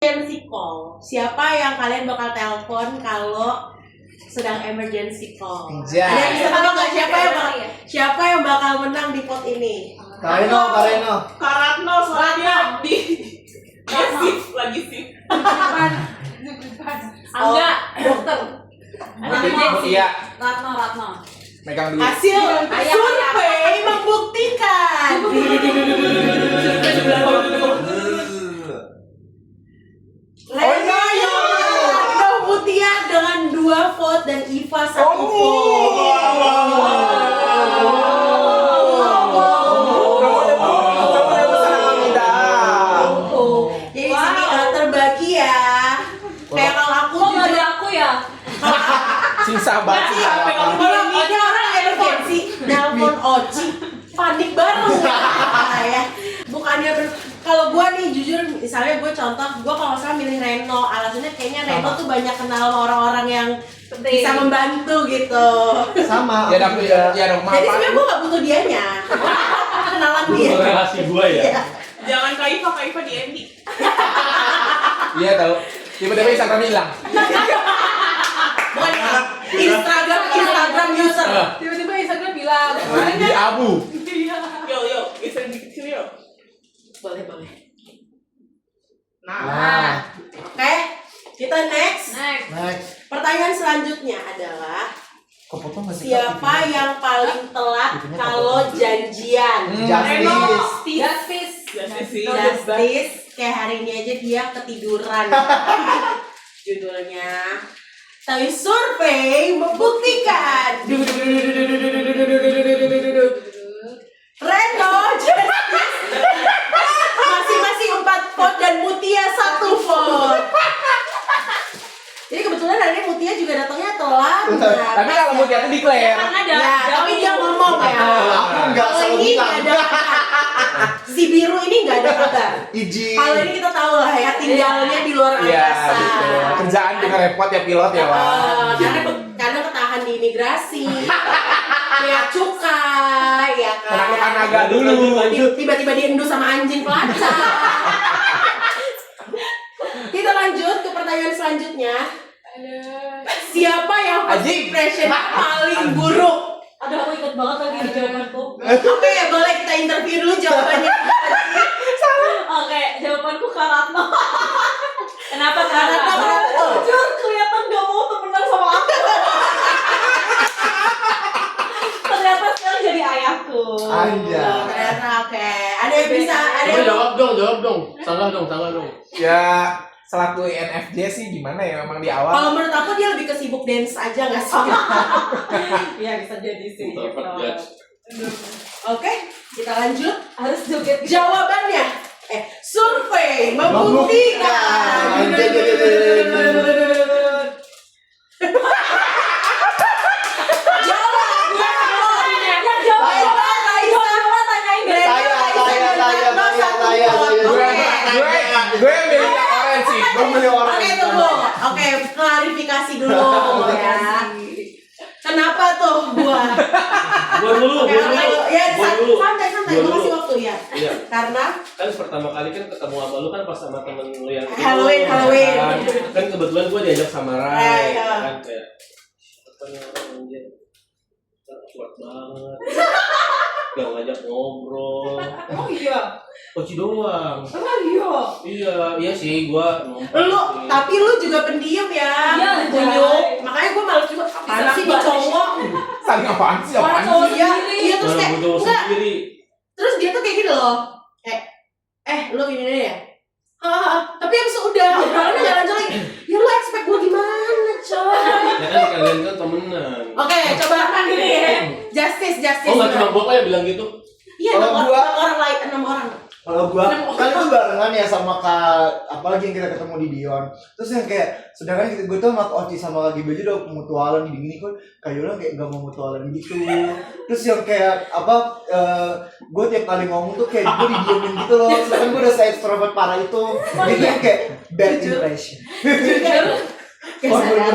emergency call. Siapa yang kalian bakal telepon kalau sedang emergency call? Ada yang bisa tahu nggak siapa yang bakal menang di pot ini? Kareno. Karatno soalnya di shift lagi shift. Angga, dokter. Iya. Ratno. Megang duit. Hasil survei membuktikan. Reno Mutia dengan 2 vote dan Iva 1 vote. Jadi sini terbagi ya. Kayak kalau aku Kok nggak ada aku ya? Sisa banget. kalau ada orang emergency nelpon Oci panik bareng ya. Bukannya kalau gue nih jujur misalnya gue contoh gue kalau nggak salah milih Reno, alasannya kayaknya Reno tuh banyak kenal sama orang-orang yang bisa membantu gitu. Sama. Ya dong, Jadi sebenarnya gue nggak butuh dianya. Kenalan dia. Relasi gue ya. Jangan Kaifa di Endi. Iya tahu. Tiba-tiba Instagram hilang. Bukan Instagram user. Tiba-tiba Instagram bilang. Di abu. Yo, geser dikit yo. Boleh. Nah. Oke, kita next. Next. Pertanyaan selanjutnya adalah Kepotong nggak sih? siapa yang paling telat kalau janjian? Justice. Justice. Kayak hari ini aja dia ketiduran. Judulnya. Tapi survei membuktikan. Reno masing-masing 4 vote dan Mutia 1 vote. Jadi kebetulan hari ini Mutia juga datangnya telat. Tapi kalau mau jatuh declare. Tapi dia ngomong ya. Aku nggak Kalau selalu ini bilang. nggak ada kabar. Si biru ini nggak ada kabar. Izin. Kalau ini kita tahu lah ya, tinggalnya di luar Iya, angkasa. betul. Kerjaan juga repot ya pilot ya, Wak. Karena ketahan di imigrasi, ya cukai, ya kan. Menaklukkan naga dulu. Tiba-tiba diendus sama anjing pelacak. Kita lanjut ke pertanyaan selanjutnya. Siapa yang first impression paling buruk? Aduh, aku ikut banget lagi di jawabanku. Oke, boleh kita interview dulu jawabannya. Oke, jawabanku Karatno. Kenapa Karatno? Jujur, kelihatan gak mau temenan sama aku. Ternyata sekarang jadi ayahku. Anjay. Ternyata oke. Ada yang bisa, ada Coba yang jawab dong. Salah dong. Ya selaku INFJ sih gimana ya memang di awal. kalau menurut aku dia lebih ke sibuk dance aja nggak sih? Iya, bisa jadi sih. Introvert judge. Oke, kita lanjut. Harus joget. Jawabannya, survei membuktikan. Gue yang milih orange sih. Gue milih orang. Oke, tunggu. Oke, klarifikasi dulu ya. Kenapa tuh gua? Gua dulu. Ya, Gua santai. Gua Gua kasih dulu. waktu ya. Iya. Karena Kan pertama kali kan ketemu sama lu kan pas sama temen lu yang itu. Halloween. Kan kebetulan gua diajak sama Rai. Iya. Kan kayak apa nih orang anjir. Kuat banget. Gak ngajak ngobrol. Oh iya. Koci doang. Oh iya. Iya sih gua numpang lu, sih. tapi lu juga pendiam ya. Iya, Bunyuk. Makanya gua malas juga. Apaan sih di cowok? Saling apaan sih? Orang Apaan cowok sih? Iya terus Orang kayak butuh enggak. sendiri. Terus dia tuh kayak gini loh. Kayak lu gini deh ya. Tapi abis udah obrolannya jalan-jalan lagi. Ya lu expect gua gimana, coy? Ya kan kalian kan temenan. Oke, coba gini ya. Justice. Oh nggak cuma gua yang bilang gitu. Iya, Kalau 6 gua- orang lain, 6 orang. Kalau gua kan itu barengan ya sama apalagi yang kita ketemu di Dion. Terus yang kayak sedangkan gue tuh sama Oci sama lagi baju udah mutualan gini kok kayak Yola kayak nggak mau mutualan gitu. Terus yang kayak gue tiap kali ngomong tuh kayak gue didiemin gitu loh. Sedangkan gue udah saya extrovert parah itu. Gitu yang kayak bad impression. Jujur. Kayak sadar.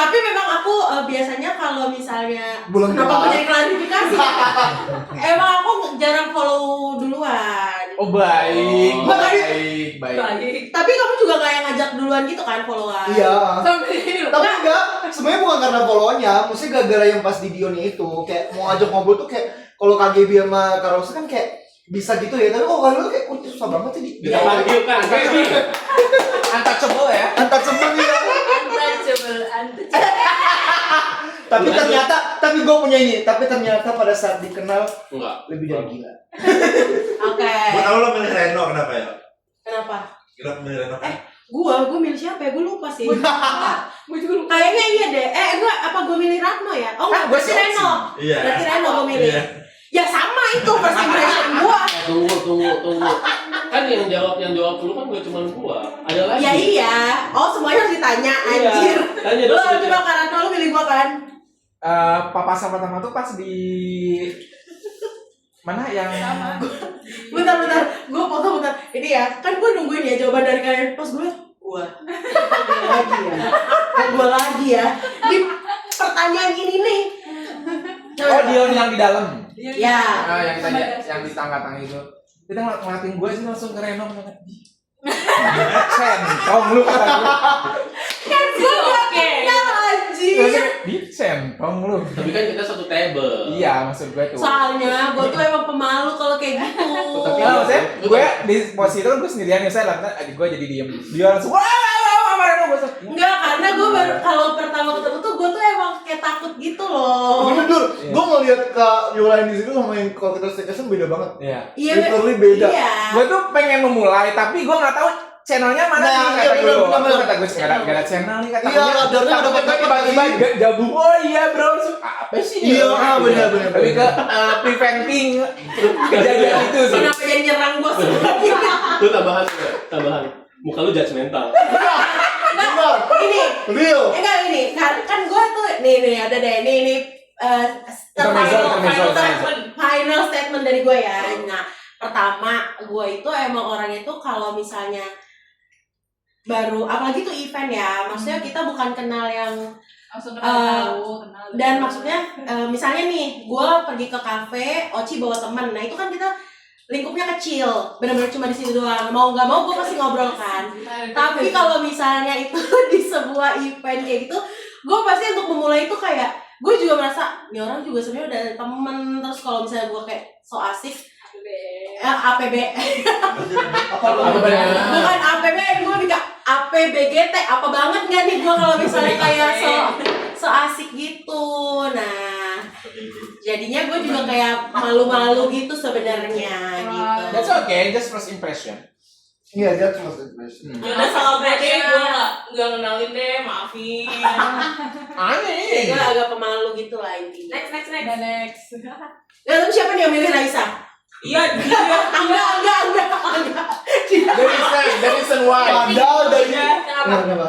Tapi memang aku biasanya kalau misalnya Belum kenapa kenal. aku jadi klarifikasi ya? Emang aku jarang follow duluan. Oh baik, Baik. baik. Baik. Tapi kamu juga nggak yang ngajak duluan gitu kan followan? Iya. Sampai ini loh. Tapi enggak, sebenarnya bukan karena follow-nya, maksudnya gara-gara yang pas di Dionnya itu, kayak mau ngajak ngobrol tuh kayak kalau KGB sama Karosa kan kayak bisa gitu ya, tapi kalau lu kayak susah banget sih di Kita panggil kan, baby. Untouchable ya. antar sebel ya. Untouchable. Tapi gue punya ini, tapi ternyata pada saat dikenal Enggak. lebih dari gila. Oke. Gua tahu lo milih Reno kenapa ya? Kenapa? Kenapa milih Reno kan? Gue milih siapa ya? Gue lupa sih. Gue juga lupa. Kayaknya iya deh. Gue milih Ratno ya? Oh enggak, Gua berarti sih Reno. Iya. Berarti Reno gue milih. Iya. Ya sama itu first impression gue. Tunggu. Kan yang jawab dulu kan gak cuma gua. Ada lagi. Ya iya. Oh semuanya harus ditanya anjir. Iya. Tanya Lo dong. coba ke Ratno, lo milih gue kan? Papasan pertama tuh pas di mana yang Bentar. Gue foto bentar. Ini ya, kan gue nungguin ya jawaban dari kalian. Pas gue lagi ya. Di pertanyaan ini nih. oh Dion yang di dalam. Ya. Yang kita yang di tangga-tangga itu. Kita ngeliatin gue sih langsung ke Reno banget. Sentong lu kata gue. Kan gue gak kenal anjir. Di sentong lu. Tapi kan kita satu table. Iya maksud gue tuh. Soalnya gue tuh emang pemalu kalau kayak gitu. Tapi Maksudnya gue di posisi itu kan gue sendirian ya, saya lakukan adik gue jadi diem. Dia langsung wah sama Reno gue langsung. Enggak, karena gue baru kalau pertama ketemu tuh gue tuh emang kayak takut gitu loh. Bener Dur, gue ngeliat Kak Yolain di situ sama yang kalau kita staycation beda banget. Iya. Iya, Literally beda. Iya. Gue tuh pengen memulai tapi gue nggak tahu channelnya mana Nah, nih iya, kata gue. bener. Kata gue nggak ada channel nih kata Iya, gue. kadarnya nggak dapat tiba-tiba gabung. Oh iya bro, apa sih? Iya, bener. Tapi ke preventing kejadian itu sih. Kenapa jadi nyerang gue sebenarnya? Lu tambahan. Muka lu judgmental. Bener. Ini, Real. enggak ini. Kan gue tuh nih ada deh. Ini final statement dari gue ya. Nah, pertama gue itu emang orangnya tuh kalau misalnya baru apalagi tuh event ya, maksudnya kita bukan kenal yang Langsung kenal. kenal. dan maksudnya misalnya nih gue pergi ke kafe, Oci bawa temen, nah itu kan kita lingkupnya kecil, benar-benar cuma di situ doang, mau nggak mau gue pasti ngobrol kan. Tapi kalau misalnya itu di sebuah event kayak gitu, gue pasti untuk memulai itu kayak gue juga merasa ini orang juga sebenarnya udah ada temen, terus kalau misalnya gue kayak so asik APB bukan APB, gue lebih ke APBGT, apa banget nggak nih gue kalau misalnya kayak so asik gitu. Nah jadinya gue juga kayak malu-malu gitu sebenarnya gitu. That's okay, just first impression. Iya, dia cuma impression. Ya udah salah gue deh, gue nggak kenalin deh, maafin. Aneh. Gue agak pemalu gitu lah intinya. Next. Next. Nah, tapi siapa nih yang milih Raisa? Iya, dia. Enggak. The reason why. Padahal dari Kenapa?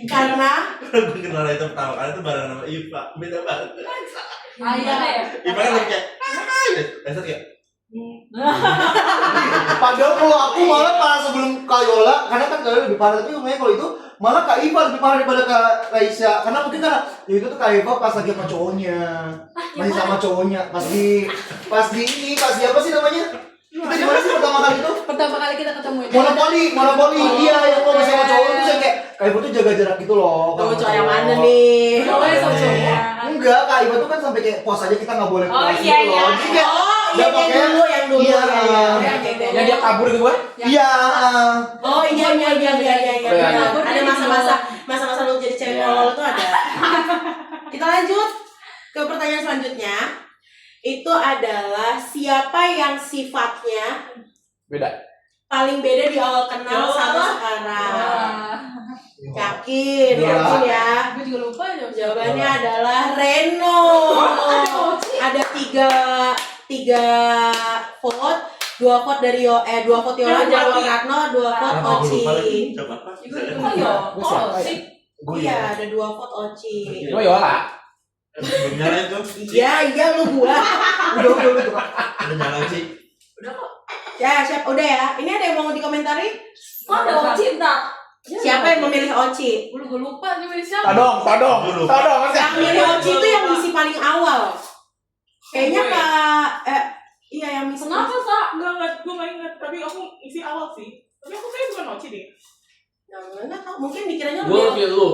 Karena Gue kenal itu pertama kali itu bareng sama Iva. Beda banget. Ayah. Iva kan kayak Resa kayak Padahal kalau aku malah parah sebelum Kak Yola, karena kan Kak Yola lebih parah, tapi umumnya kalau itu malah Kak Iva lebih parah daripada Kak Raisa. Karena mungkin karena ya itu tuh Kak Iva pas lagi sama cowoknya, masih sama cowoknya, pas di apa sih namanya? Kita di mana sih pertama kali itu? Pertama kali kita ketemu itu. Monopoli, iya yang kalau sama cowok itu saya kayak Kak Iva tuh jaga jarak gitu loh. kamu sama cowok yang mana nih? Cowoknya sama cowok. Enggak, Kak Iva tuh kan sampai kayak pos aja kita nggak boleh Oh, kelas iya, gitu loh. iya. Jadi kayak Yang dulu. Iya. Yang dia kabur gitu kan? iya. Oh iya. Iya. Ada masa-masa lu jadi cewek kolol itu ada. Kita lanjut ke pertanyaan selanjutnya. Itu adalah siapa yang sifatnya Beda. paling beda di awal kenal Jawab sama apa? sekarang? Yakin ya. Gue juga lupa Jawabannya adalah Reno. Ada tiga vote, 2 vote dari 2 vote Yola, 2 vote Ratno, 2 vote Oci. Coba apa? Iya, ada 2 vote Oci. Oh Yola. Belum nyala itu. Iya lu gua. Udah tuh Kak. Udah nyala sih. Ya, siap udah ya. Ini ada yang mau dikomentari? Kok ada cinta? Siapa yang memilih Oci? Gue lupa nih siapa. Todong, kan Yang milih Oci itu yang misi paling awal. Kayaknya iya yang misi. Kenapa, Sa? Enggak, gue gak inget. Tapi aku isi awal sih. Tapi aku kayaknya bukan Oci deh. Nggak tahu, mungkin pikirannya Gue lebih lu.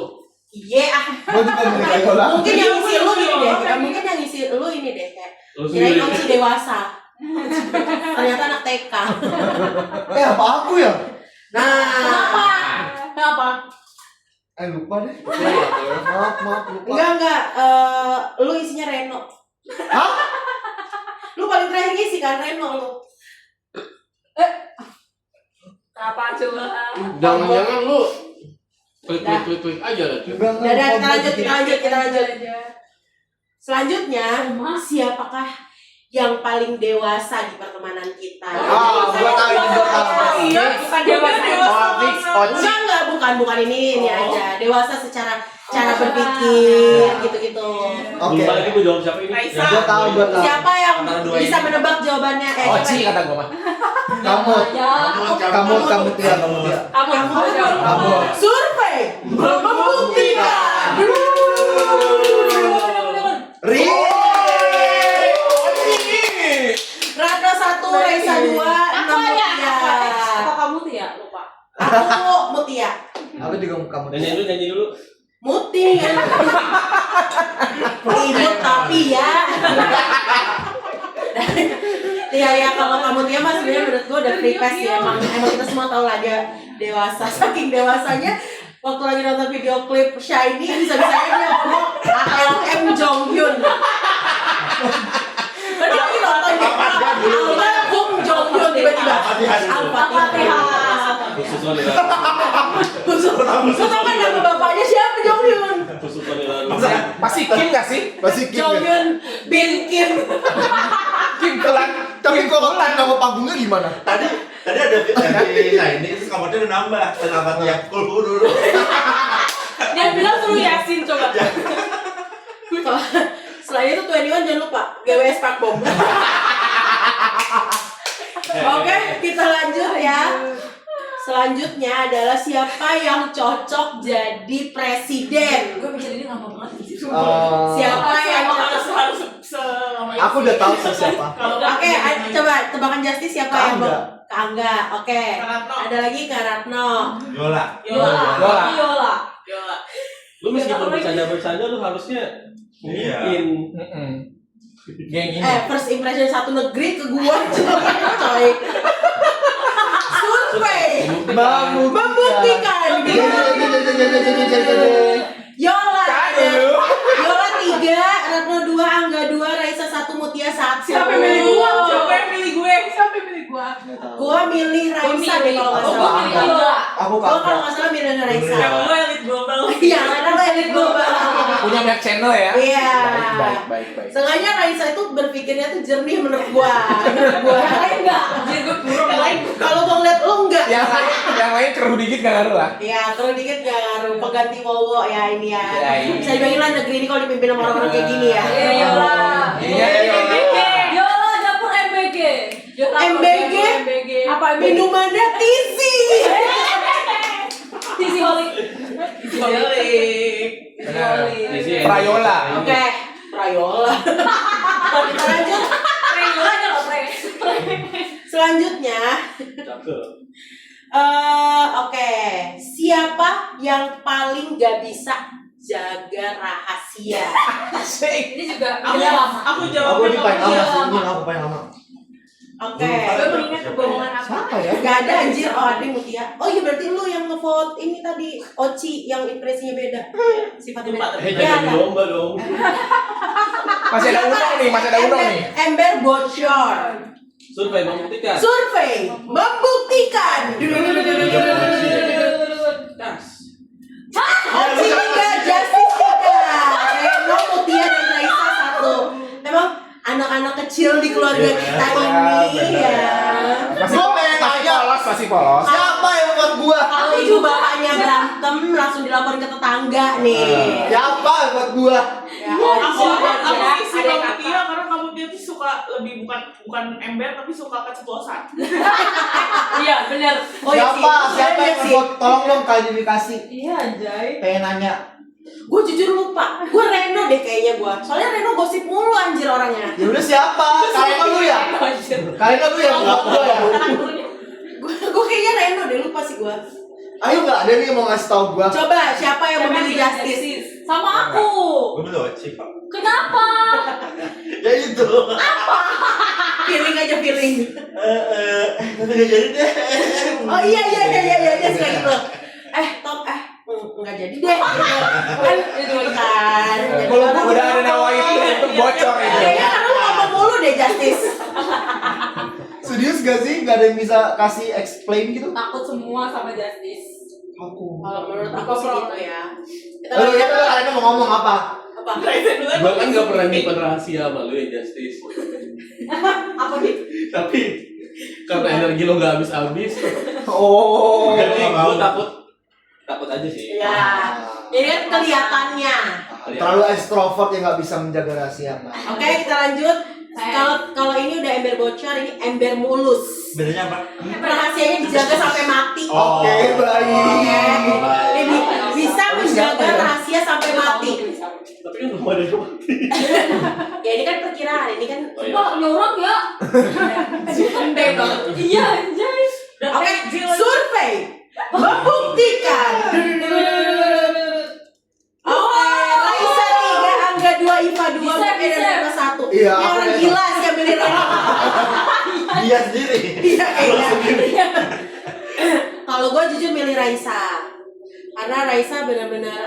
Iya. Gue juga milih Kayola. Mungkin yang isi lu ini deh. Mungkin yang isi lu ini deh kayak. Lu Kirain sendiri. Oci dewasa. Ternyata anak TK. Apa aku ya? Nah, Kenapa? Lupa deh. Maaf, lupa. enggak. Lu isinya Reno. Hah? Lu paling terakhir ngisi kan Reno lu. Kenapa coba? Jangan-jangan lu klik aja lah. Cuy. Dadah, kita lanjut. Selanjutnya, siapakah yang paling dewasa di pertemanan kita? Gua tahu ini, gua tahu. Bukan dewasa. Fix, Oci. Bukan ini aja. Dewasa secara cara berpikir gitu-gitu. Oke. Lupa lagi gue jawab siapa ini. Raisa. Gua tahu. Siapa yang Antara dua bisa ini. menebak jawabannya? Oci kata gue mah. Kamu Tia. Kamu. Survei membuktikan. Ri. Ratna 1, Raisa 2, 6 Mutia. Apa kamu tuh ya? Lupa. Aku Mutia. Aku juga mau kamu. Nyanyi dulu. Muti. Ribut tapi ya. Ya kalau kamu Tia mas sebenarnya menurut gue udah free pass ya. Emang kita semua tahu lah dia dewasa. Saking dewasanya waktu lagi nonton video klip Shiny bisa-bisanya dia ngomong ALM Jonghyun. Berarti lagi nonton almarhum Jonghyun tiba-tiba Al-Fatihah. Khusus wanita. Lu tau kan nama bapaknya siapa Jonghyun? Khusus wanita. Masih Kim gak sih? Masih Kim ya? Jonghyun bin Kim. Kim Kelan. Tapi kok nama panggungnya gimana? Tadi ada ini terus kamarnya udah nambah. Kenapa tiap dulu. Dia bilang suruh Yasin coba. Selain itu 21 jangan lupa GWS Park Bom. Oke, kita lanjut ya. Selanjutnya adalah siapa yang cocok jadi presiden? Gue mikir ini lama banget. Siapa yang harus cocok? selama Aku udah tahu siapa. Oke, coba tebakan Justice siapa yang Angga. Kak Angga. Oke. Karatno. Ada lagi Kak Ratno. Yola. Yola. Lu meskipun bercanda-bercanda lu harusnya Iya. mungkin Geng ini. First impression satu negeri ke gua coy. Survei membuktikan. Yola. Yola 3, Ratno 2, Angga 2, Raisa 1, Mutia 1. Siapa yang milih gua? Siapa yang milih gue? Siapa yang milih gua? Gua milih Raisa deh kalau nggak salah. Aku Gua kalau nggak salah milih Raisa. Yang gue elit global. Iya, karena lo elit global. Punya banyak channel ya? Iya. Baik. Sengaja Raisa itu berpikirnya tuh jernih menurut gua. Enggak. Jadi gue buruk lain. Kalau gua ngeliat lo enggak. Yang lain keruh dikit gak ngaruh lah. Ya, kalau dikit gak ngaruh. Pengganti Wowo ya ini ya. Ya, ini. Bisa dibayangin lah negeri ini kalau dipimpin sama orang-orang kayak gini ya. Iya, Yola. Iya, MBG. Yola dapur MBG. MBG? Apa minumannya Tizi? Tizi Holik. Balik. Benar. Tizi Prayola. Oke, Prayola. Kita lanjut. Yola aja nggak pre. Selanjutnya, cakep. oke. Siapa yang paling gak bisa jaga rahasia? Ini juga Aku udah lama. aku Aku jawabnya ini paling kalau lama. dia. Ini aku paling lama. Oke. Gue mengingat kebohongan apa? Siapa ya? Gak ada anjir, ada Mutia. Oh iya berarti lu yang ngevote ini tadi Oci yang impresinya beda. Sifatnya beda. Jangan lomba dong. Masih ada unang nih. Ember bocor. Survei membuktikan. Survei membuktikan. Das. Oci 3, Justice 3, Reno, Mutia, dan Raisa 1. Memang anak-anak kecil di keluarga kita ini ya. Masih polos. Siapa yang buat gua. Kalau ibu bapaknya berantem langsung dilaporin ke tetangga nih. Siapa buat gua? Ya, Aku Oci. isi kamu Tia karena kamu dia tuh suka lebih bukan ember tapi suka keceplosan. Iya, benar. Oh, iya sih. Siapa Iya yang sih. buat tolong dong klarifikasi. Iya, anjay. Pengen nanya. Gue jujur lupa. Gue Reno deh kayaknya gue. Soalnya Reno gosip mulu anjir orangnya. Ya udah siapa? Kalian lu ya? Kalian lu ya buat gua ya. Gue kayaknya Reno deh, lupa sih gue. Ayo nggak ada nih yang mau ngasih tau gua. Coba siapa yang memilih Justice? Sama aku. Gue belum Oci, Pak. Kenapa? Ya itu. Feeling aja feeling. Tapi gak jadi deh. Oh iya dia suka gitu. Top nggak jadi deh. Kan itu kan. Kalau gua udah ada nawa itu bocor itu. Kayaknya karena lu ngomong mulu deh Justice. Serius gak sih? Gak ada yang bisa kasih explain gitu? Takut semua sama Justice. Aku. Kalau menurut aku sih gitu ya. Kita Lalu lihat kalian mau ngomong apa? apa? Gua kan gak pernah nyimpan rahasia sama lu ya, Justice. Apa nih? Tapi karena energi lo gak habis-habis, Oh. jadi gua takut aja sih. Ya. Ini kan kelihatannya. Terlalu extrovert yang nggak bisa menjaga rahasia. Oke, kita lanjut. Kalau ini udah ember bocor, ini ember mulus. Bedanya apa? Rahasianya dijaga sampai mati. Oh. Oke, baik. Ini bisa menjaga rahasia sampai mati. Tapi kan belum ada yang mati. Ya ini kan perkiraan, ini kan. Oh, iya. Wah, nyorok ya. Gede banget. Iya, anjay. Oke, survei membuktikan. Oke, Raisa 3, Angga 2, Iva 2, Bisa, Mungkin bisa. ada 1. Iya, Ini aku orang lihat. gila sih yang milih Reno. Dia sendiri. Iya kayaknya. Kalau gue jujur milih Raisa, karena Raisa benar-benar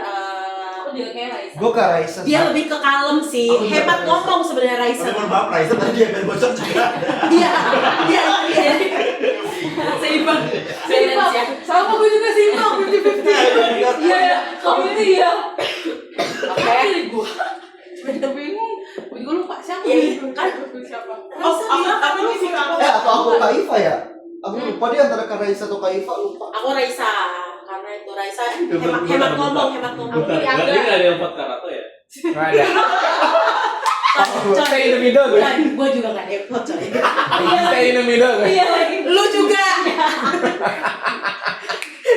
Aku juga kayak Raisa. Gue ke Raisa. dia lebih ke kalem sih, Aku juga hebat Raisa. ngomong sebenarnya Raisa. Tapi mohon maaf, Raisa tadi dia bocor juga. Iya. Seimbang. Seimbang. Sama gue juga seimbang, 50-50. Iya, kamu itu iya. Oke. Pilih gua. Bener bingung. Gue juga lupa siapa. Iya, Kan siapa? Raisa bilang aku lu isi kamu. Atau aku Kak Iva ya? Aku lupa dia antara Kak Raisa atau Kak Iva, lupa. aku Raisa, karena itu Raisa hemat ngomong. Bentar, berarti gak ada yang vote Karato ya? Nggak ada. Stay in the middle gue. Gue juga gak depot coy. Stay in the middle gue. Iya lagi. Lu juga.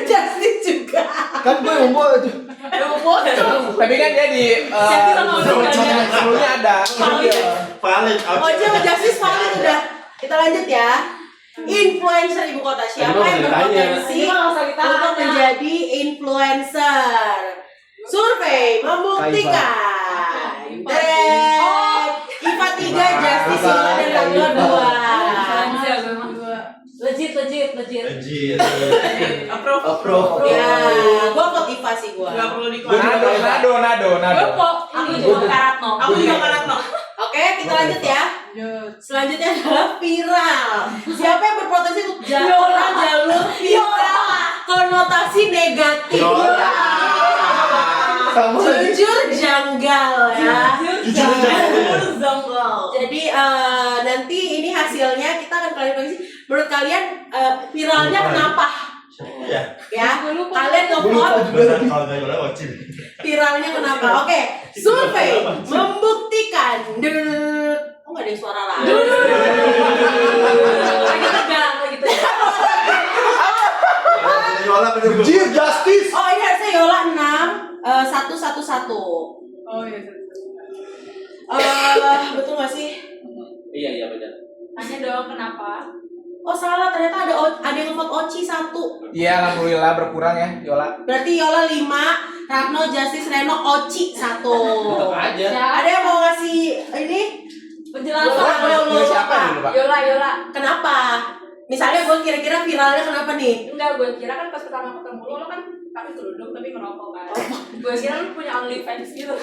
Justice juga. Kan gue yang bawa itu. Tapi kan dia di Jadi sama orangnya. sebelumnya ada. Valid. Oce sama Justice valid udah. Kita lanjut ya. Influencer ibu kota siapa Tadi yang mau ditanya. berpotensi Tadi mau usah ditanya. untuk menjadi influencer? Survei membuktikan. Dan Iva 3, Justice Yola dan Kagua 2. Legit. Anjir. Approve. Approve. Ya, gua vote Iva sih gua. Gak perlu diklarifikasi. Nado. Gue kok. Aku juga Karatno. Aku juga Karatno. Oke, kita lanjut ya. Selanjutnya adalah viral. Siapa yang berpotensi untuk jalur viral? Konotasi negatif. Kamu lagi. Jujur janggal ya. Jujur Janggal. Jadi nanti ini hasilnya kita akan klarifikasi. Menurut kalian viralnya kenapa? Ya. Ya, kalian Gue lupa nge-vote juga lagi. Kalau gak yola Oci. viralnya kenapa? Oke, survei membuktikan. Oh nggak ada yang suara lah. Lagi tegang. Yola bener. Jir, Justice. Oh ini harusnya Yola 6 111. Oh iya. Betul nggak sih? Iya benar. Tanya dong kenapa? Oh salah, ternyata ada yang nge-vote Oci 1. Iya, alhamdulillah berkurang ya, Yola. Berarti Yola 5, Ratno, Justice, Reno, Oci 1. Tetap aja. Ada yang mau ngasih ini? Penjelasan. Yola siapa dulu, Pak? Yola. Kenapa? Misalnya gue kira-kira viralnya kenapa nih? Enggak, gue kira kan pas pertama ketemu lo kan pakai kerudung tapi ngerokok kan. Gue kira lu punya OnlyFans gitu.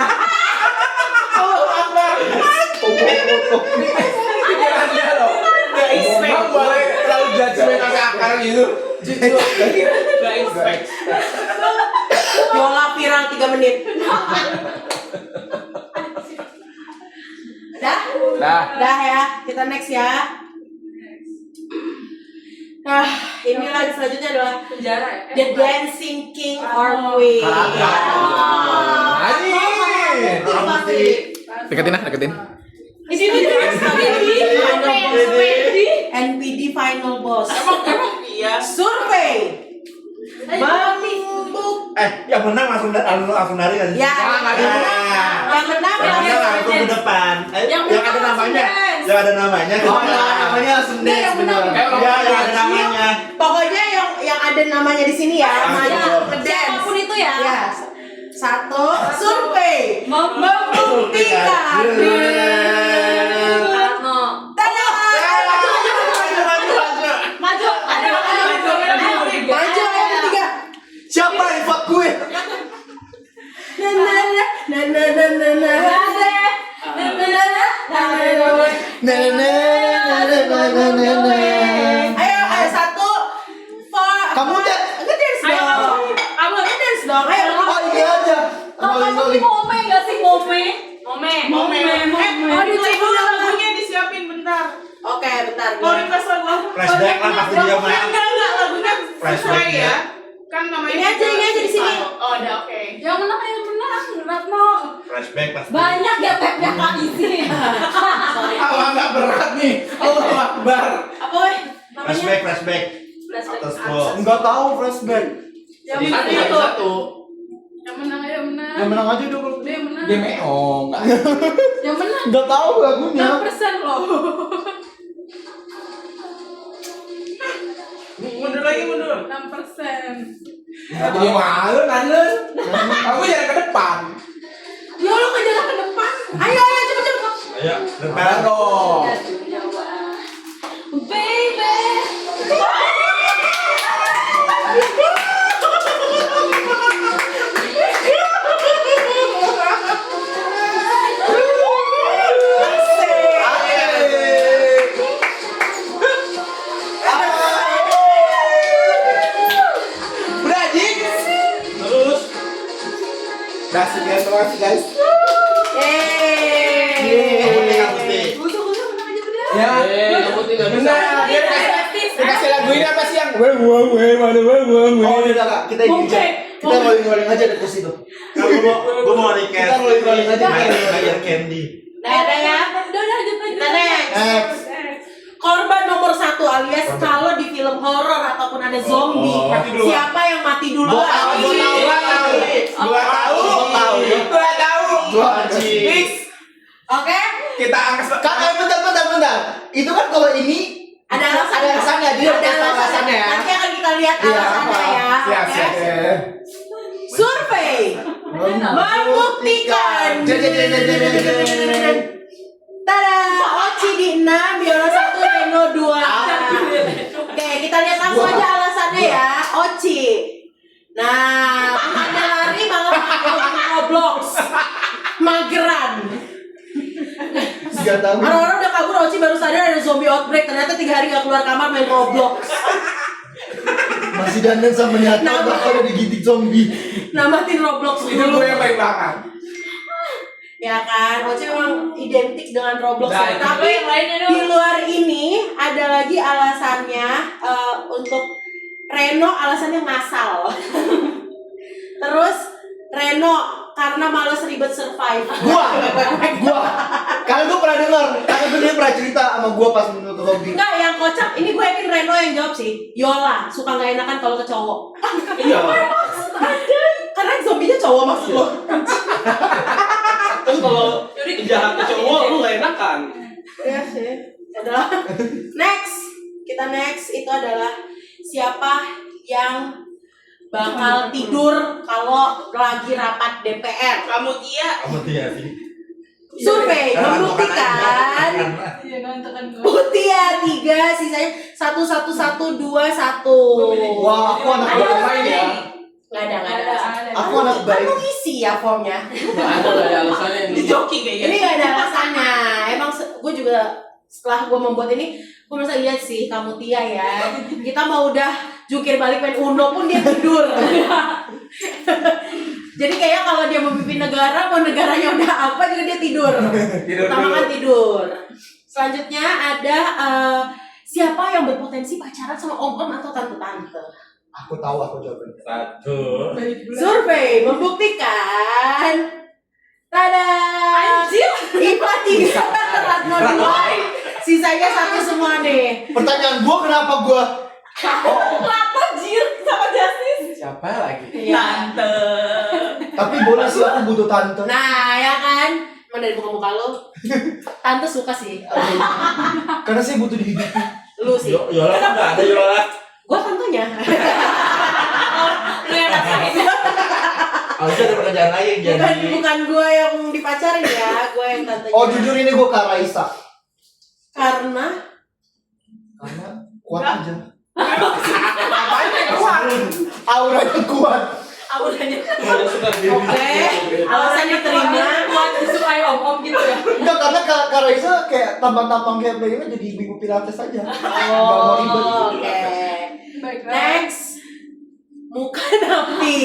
Pikirannya loh. Gak expect. Bang boleh terlalu judgement sampai akar gitu. Gak expect. Yola viral 3 menit. Dah Dah. ya, kita next ya. Nah, Ini lagi selanjutnya adalah Penjara ya? The Dancing King or Queen. Anjing. Itu pasti. Deketin ah, deketin. Ini NPD Final Boss. Emang iya. Survei membuk. Yang menang langsung nari kan? Ya, yang menang langsung ke depan. Yang ada namanya. Yang ada namanya. Oh, namanya langsung dance bener. Ya, yang ada namanya. Pokoknya yang ada namanya di sini ya, maju ngedance. Siapapun itu ya. Ya. Satu, survei membuktikan. Karno. Tanda. Maju. Ada Maju ayo bertiga. Siapa yang fuck gue? Ayo satu. Kamu udah ngedance dong. Kamu ngedance dong. Ayo. oh ini aja. Kamu tuh mome gak sih mome? Mome. Oh, dicek dulu lagunya disiapin bentar. Oke, bentar. Mau request lagu apa? Flashback lah pasti dia main. Enggak, lagunya Flashback sesuai ya. Kan namanya Ini aja di sini. Oh, udah oke. Yang menang Ratno. Flashback pasti. Banyak ya tabnya Kak Isi. Allah nggak berat nih. Allah Akbar. Apa weh? Namanya? Flashback. Atas gol. Enggak tahu flashback. Yang Satu, menang satu, itu. satu. Yang menang. Yang menang aja dulu. Dia yang menang. Dia meong. Yang menang. Enggak tahu lagunya. 6% loh. Mundur lagi, mundur. 6%. Jadi malu nanlen. Kamu jangan ke depan. Ya lo ke jalan ke depan. Ayo cepet. Ayo, depan. Depan dong. Baby. Udah anjing. Terus. Kasih guys, terima kasih guys. Ya. Kamu tinggal bisa. Benar. Dia dikasih lagu ini apa sih yang Oh, udah Kak. Kita rolling aja dari situ. Kalau gua mau request. Kita rolling aja. Kayak Candy. Ada ya. Udah lanjut. Kita next. Next. Korban nomor 1 alias kalau di film horor ataupun ada zombie, Mati duluan. siapa yang mati duluan? Gua tahu. Gua Fix. Oke? Kita angkat. Kak, bentar. Itu kan kalau ini Ada alasan. ada alasannya, dia Ada ada alasannya ya. Nanti akan kita lihat Iya, alasannya ya. Siap, Oke? siap. Survei membuktikan. Tada, Oci di 6, Biola 1, Reno 2. Oke, kita lihat langsung aja alasannya ya. Oci. Nah, bukannya lari malah main Roblox. Mageran. 3 tahun. Orang-orang udah kabur, Oci baru sadar ada zombie outbreak. Ternyata 3 hari gak keluar kamar main Roblox. Masih dandan sama nyata Nama. bakal ada digidik zombie. Namatin Roblox Itu dulu. gue yang baik banget. Ya kan, Oci memang identik dengan Roblox Nah, ya. itu Tapi yang lainnya dong. di luar ini ada lagi alasannya untuk Reno alasannya ngasal. Terus Reno karena malas ribet survive. Gua. Karena gua pernah dengar, karena dia pernah cerita sama gua pas menurut zombie. Enggak, yang kocak ini gue yakin Reno yang jawab sih. Yola suka nggak enakan kalau ke cowok. Iya. Karena zombinya cowok maksud lo. Kan kalau jahat ke cowok lu gak enakan. Iya sih. Adalah kita next itu adalah siapa yang bakal tidur kalau lagi rapat DPR. Kamu Tia. Kamu dia sih. Survei membuktikan Iya kan gue. Mutia 3, sisanya 1 Wah, aku anak Ada baik. alasannya ya. Nggak ada. Aku anak baik. Kamu isi ya formnya. Ada gak ada alasannya Di nih. joki kayaknya. Ini nggak ada alasannya. Emang gue juga setelah gue membuat ini, gue merasa iya sih kamu Tia ya. Kita mau udah jungkir balik main Uno pun dia tidur. Jadi kayaknya kalau dia memimpin negara, mau negaranya udah apa juga dia tidur. Tidur Utama dulu. kan tidur. Selanjutnya ada Siapa yang berpotensi pacaran sama om-om atau tante-tante? Aku tahu aku jawabannya. Satu. Survei membuktikan. Tada! Anjir. IPA 3, Ratno 2. Sisanya 1 semua nih. Pertanyaan gua kenapa gua Kenapa Jir sama Justice? Siapa lagi? Iya. Tante. tapi boleh sih aku butuh tante. Nah, ya kan? Mana dari muka-muka lo? Tante suka sih. Karena saya butuh dihidupi. Lu sih. Yola kok nggak ada Yola? Gua tentunya. Lu yang rasain. Harusnya ada pekerjaan lain jadi. Bukan gua yang dipacarin ya, gua yang tantenya. Oh jujur ini gua ke Raisa. Karena Kuat aja. Kuat. Auranya kuat. Auranya Kalau suka diri. oke, alasan diterima. kuat disukai om-om gitu ya. Enggak karena Kak Raisa kayak tampang-tampang kayak begini jadi ibu pilates aja. Nggak mau ribet. Oke. Baiklah. Next. Muka Napi.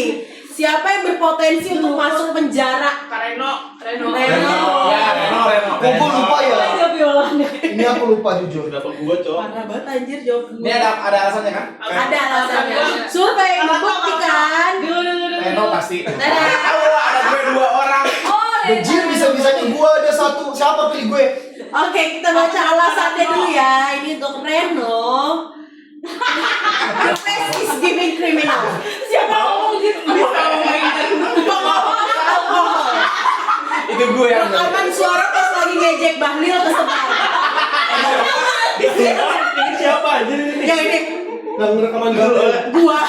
Siapa yang berpotensi untuk masuk penjara? Kareno. Reno. Reno. Ya, Reno. Gua lupa ya. Ada biola nih. Ini aku lupa jujur. Kenapa gua cok? Parah banget anjir jawab gue. Ini ada alasannya kan? Ada alasannya. Survei membuktikan. Reno pasti. Dadah. Tahu ada gue 2 orang. Oh, Bejir bisa-bisanya gua ada satu. Siapa pilih gue? Oke, kita baca alasannya dulu ya. Ini untuk Reno. The face is giving criminal. siapa ngomong gitu? Bisa memainkan. Alkohol. Itu gue yang Rekaman suara pas lagi ngejek Bahlil ke sebelah. Ini siapa aja ini? Yang ini Yang rekaman dulu. gua.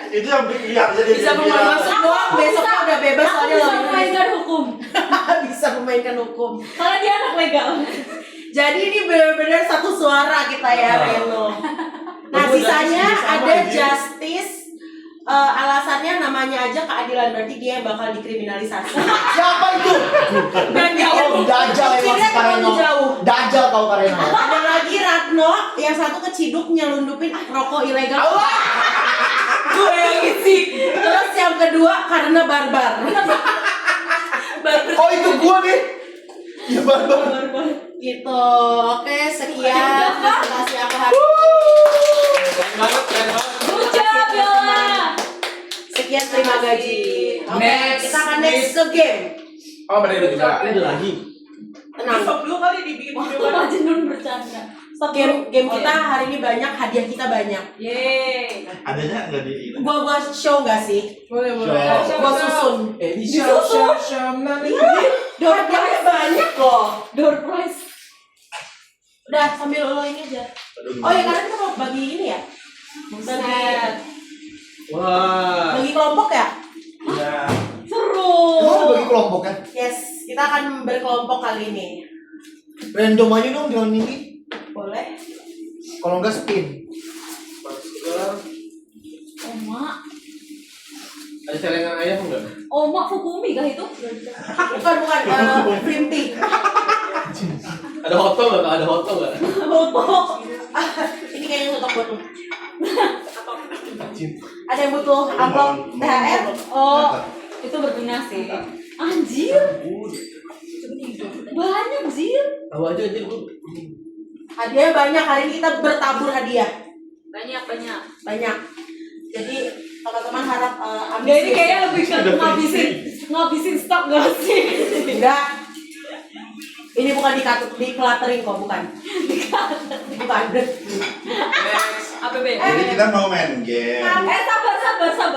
Itu yang lihat aja dia. Bisa Masuk doang, besoknya udah bebas Aku soalnya bisa lawan memainkan hukum. bisa memainkan hukum. Karena dia anak legal. Jadi ini benar-benar satu suara kita ya, Reno. Nah, sisanya ada Justice. Alasannya namanya aja keadilan, berarti dia yang bakal dikriminalisasi. Siapa itu? Oh, Dajjal emang Kira si Kareno. terlalu jauh. Dajjal kau Kareno. Ada lagi Ratno, yang satu keciduk nyelundupin rokok ilegal. Gue yang isi. Terus yang kedua karena barbar. Oh itu gua nih. Ya barbar. Gitu. Oke, sekian presentasi aku hari ini. keren banget. Good job, Biola. Sekian terima gaji. Oke, Next. kita akan next ke game. Oh, benar itu juga. Ada lagi. Tenang. Stop dulu kali dibikin Waktu video baru. Majnun bercanda. Stop Game kita hari ini banyak, hadiah kita banyak. Yeay. Adanya nggak di. Gua show gak sih? Boleh, Show. Gua susun. Di sham nanti. Hadiahnya banyak loh. Door prize. Udah sambil lo ini aja. Oh ya, karena kita mau bagi ini ya. Buset. Wah. Bagi kelompok ya? Iya. Seru. Emang bagi kelompok kan? Yes, kita akan berkelompok kali ini. Random aja dong jangan ini. Boleh? Kalau enggak spin. Oma. Ada celengan ayam enggak? Oma Fukumi kah itu? Bukan, Flimty. Ada hoto enggak? Ada hoto enggak? Foto. Ini kayaknya cocok buat lu. Ada yang butuh amplop THR? Oh, itu berguna sih. Anjir. Banyak, Zir. Tahu aja gua. Hadiah banyak, hari ini kita bertabur hadiah. Banyak. Banyak. Jadi teman-teman harap ambil. Nggak, ini kayaknya lebih ke ngabisin stok gak sih? Enggak. Ini bukan di cluttering kok, bukan. Bukan. Next. APB. Jadi kita mau main game.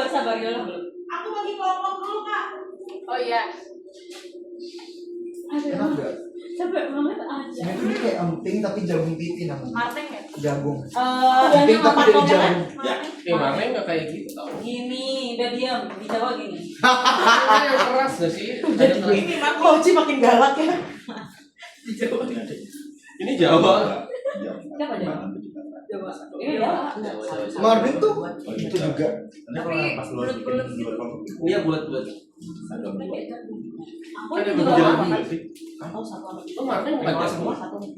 Sabar ya belum. Aku bagi kelompok dulu, Kak. Oh iya. Enak enggak? Capek banget aja. Ini kayak emping tapi jagung pipi namanya. Marteng ya? Jagung. Emping tapi dari jagung. Ya. Mana enggak kayak gitu tau. Gini, udah diam. Di Jawa gini. Yang keras gak sih? Ada keras. Ini mati. Koci makin galak ya. Ini Jawa. Siapa Jawa? Jawa. Ini Jawa. Marvin tuh itu juga. Tapi bulat-bulat gitu. Iya bulat-bulat. Aku Ada itu beberapa juga jagung makan. juga sih. Atau satu apa? Itu Martin bukan jagung.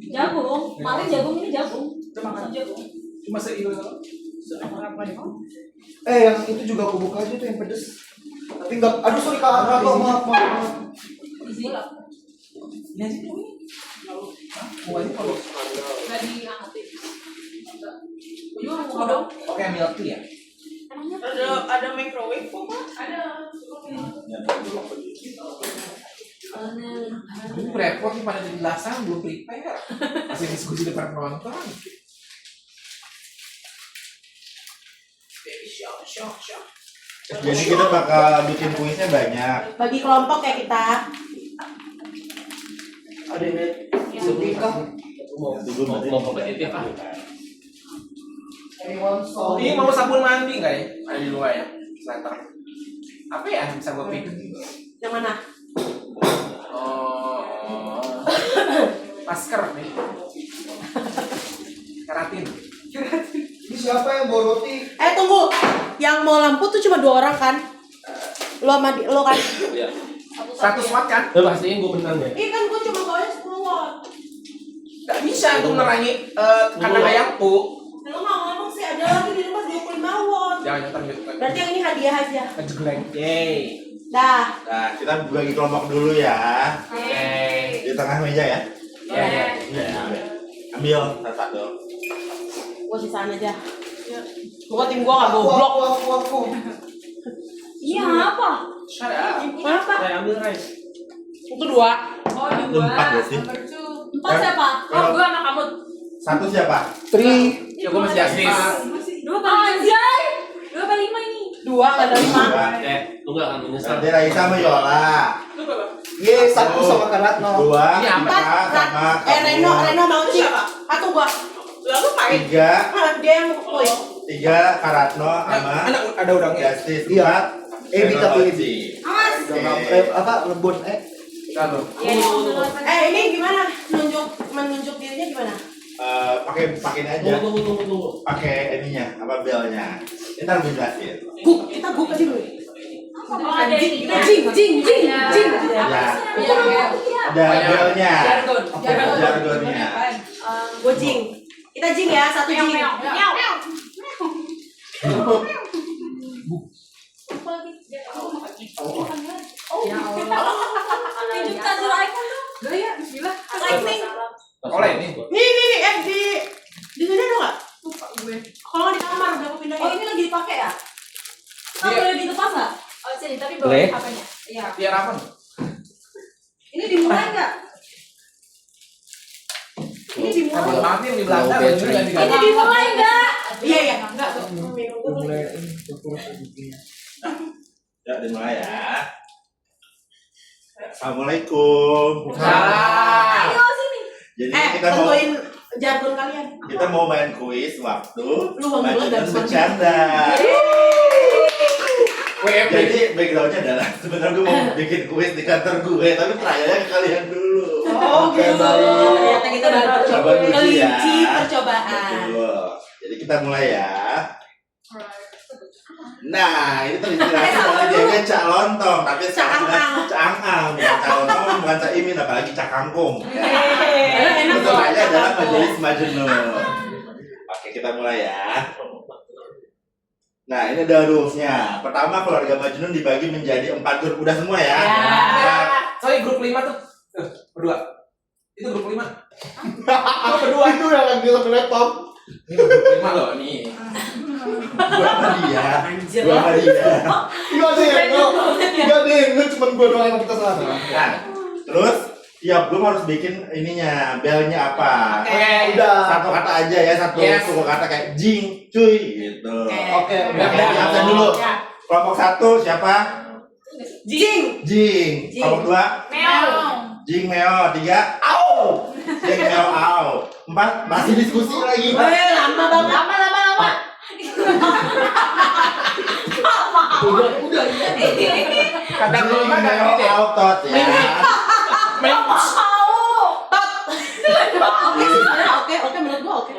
Jagung. Kemarin jagung ini jagung. Makan jagung. Cuma seilo sama. Yang itu juga aku buka aja tuh yang pedes. Tapi enggak. Aduh sorry Kak, maaf. Di sini lah. Ini aja. Bukannya kalau Nggak diangkatin. Gue juga mau dong. oke milk tea ya. Ada microwave kok, Pak? Ada. Ini repot nih pada jelasan belum prepare. Masih diskusi depan penonton. Shock. Jadi kita bakal bikin kuisnya banyak. Bagi kelompok ya kita. Ada ini sedih kah? Mau kompetitif ah. Anyone saw? Ini mau sabun mandi nggak ya? Ada di luar ya. Center. Apa ya bisa gue pick? Yang mana? Oh, masker nih. Keratin. Ini siapa yang bawa roti? Tunggu. Yang mau lampu tuh cuma 2 orang kan? Lo kan? Iya. 100 watt kan? Pastiin gue menang ya. Iya kan gue cuma bawanya 10 watt. Gak bisa itu menerangi kandang ayamku. Lo nggak ngomong sih, ada lagi di rumah 25 watt. Jangan nyetar gitu. Berarti yang ini hadiah aja. Kejegleng. Yeay. Dah. Nah, kita bagi kelompok dulu ya. Oke. Di tengah meja ya. Iya. Ya. Ambil satu. Gue sisaan aja. Gue tim gue nggak goblok. Aku. Iya apa? Shut up. Kenapa? Saya ambil rice. Itu 2. Oh Itu 4 berarti. 4 siapa? Oh gue sama kamu. Satu siapa? 3. Ya gue masih justice. 2 kali 5. 2 kali 5 ini. 2 nggak ada 5. Lu gak akan menyesal. Berarti Raisa sama Yola. Lu berapa? Ye, 1 sama Karatno. 2 Ini apa? sama Reno mau cik. Satu gua. Lalu main. 3 Dia yang kuis. 3 Karatno sama Ada udangnya. Justice. Iya. 4 Ebi tapi Oci. apa lebon Lalu. Ini gimana? Menunjuk dirinya gimana? Pakai ini aja. Tunggu. Pakai ininya, apa belnya. Ntar gue jelasin. Kita guk aja dulu. Oh ada ini. Jing. Ya. Ada belnya. Jargonnya. Gue jing. Kita jing ya, 1 jing. Gaya, bismillah. Lightning. Oleh ini. Nih, di sini ada nggak? Lupa gue. Kalau nggak di kamar, udah aku pindahin. Oh ini lagi dipakai ya? Nggak boleh dilepas nggak? Oh sini tapi Boleh. bawa apanya? Iya. Biar apa? Ini dimulai nggak? Ini dimulai. Kabel banget nih yang di belakang. Bajunya nggak diganti. Ini dimulai enggak? Iya, enggak tuh. Minum dulu. Ya, dimulai ya. Assalamualaikum. Salah. Ayo sini. Jadi kita mau tentuin jargon kalian. main kuis waktu Lu bangun dulu Majunan dan bercanda. Jadi backgroundnya adalah sebenarnya gue mau bikin kuis di kantor gue, tapi trialnya ke kalian dulu. Oke, ternyata kita udah Coba dulu ya. kelinci percobaan. Betul. Jadi kita mulai ya. Nah, ini terinspirasi dari dia Cak Lontong, tapi sekarang sudah Cak Angam, bukan Cak Lontong, bukan Cak Imin, apalagi Cak Kangkung. Enak Itu aja adalah Majelis Majnun. Oke, kita mulai ya. Nah, ini ada rules-nya. Pertama, keluarga Majnun dibagi menjadi 4 grup. Udah semua ya? Soalnya grup 5 tuh. Berdua. Itu grup 5. Berdua itu yang lagi sampai laptop. Ini grup 5 loh nih. Gua sama dia. Anjir Gua lah. sama dia. Enggak deh, lu cuma gua doang yang kita salah. Nah, terus tiap grup harus bikin ininya, belnya apa. Oke. Udah. Satu kata aja ya, satu Yes. suku kata kayak jing, cuy gitu. Oke, udah. Absen dulu. Kelompok 1 siapa? Jing. Jing. Jing. Kelompok 2 Meow. Jing Meo. 3 Au. Jing Meo Au. 4 masih diskusi lagi. Lama banget. Lama. Udah. Kadang Jing lima kadang Meo ini. Au tot ya. Oke, menurut gua oke.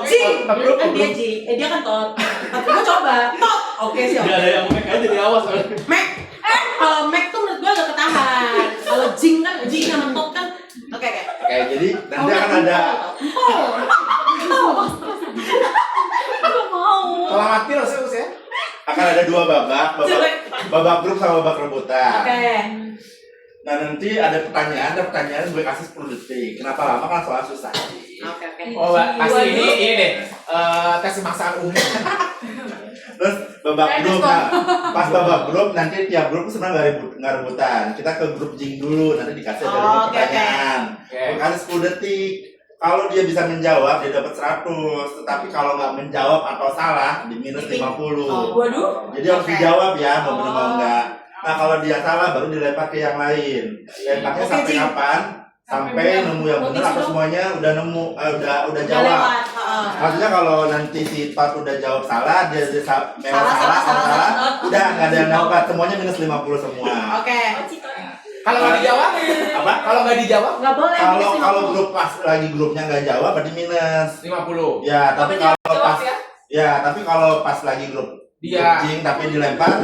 Jing. Kan dia jing. Dia kan tot. Tapi gua coba. Tot. Oke sih. Gak ada yang make aja di awas. Mac. Kalau Mac tuh menurut gua agak ketahan. Kalau jing sama tot kan. Oke. Oke, jadi nanti akan ada Kalau mati loh sih ya. akan ada 2 babak grup sama babak rebutan. Oke. Nah nanti ada pertanyaan gue kasih 10 detik. Kenapa lama kan soal susah. Oke. Oh, pasti ini deh. Tes kemaksaan umum. Terus babak grup, nah, pas babak grup nanti tiap grup sebenarnya nggak rebutan. Kita ke grup Jing dulu, nanti dikasih dari Oke, pertanyaan. Gue kasih 10 detik. Kalau dia bisa menjawab dia dapat 100, tetapi kalau nggak menjawab atau salah di minus 50. Waduh. Jadi harus dijawab ya, mau benar mau enggak. Nah kalau dia salah baru dilempar ke yang lain. Lemparnya sampai Cing. kapan? Sampai nemu yang benar atau semuanya udah nemu, udah jawab. lewat. Maksudnya kalau nanti si Pat udah jawab salah, dia memang salah, udah nggak ada yang dapat, semuanya minus 50 semua. Oke. Kalau nggak dijawab, Apa? kalau nggak dijawab Nggak boleh. Kalau grup pas lagi grupnya nggak jawab berarti minus. 50. Ya, tapi kalau pas tapi kalau pas lagi grup Dia. Jing tapi dilempar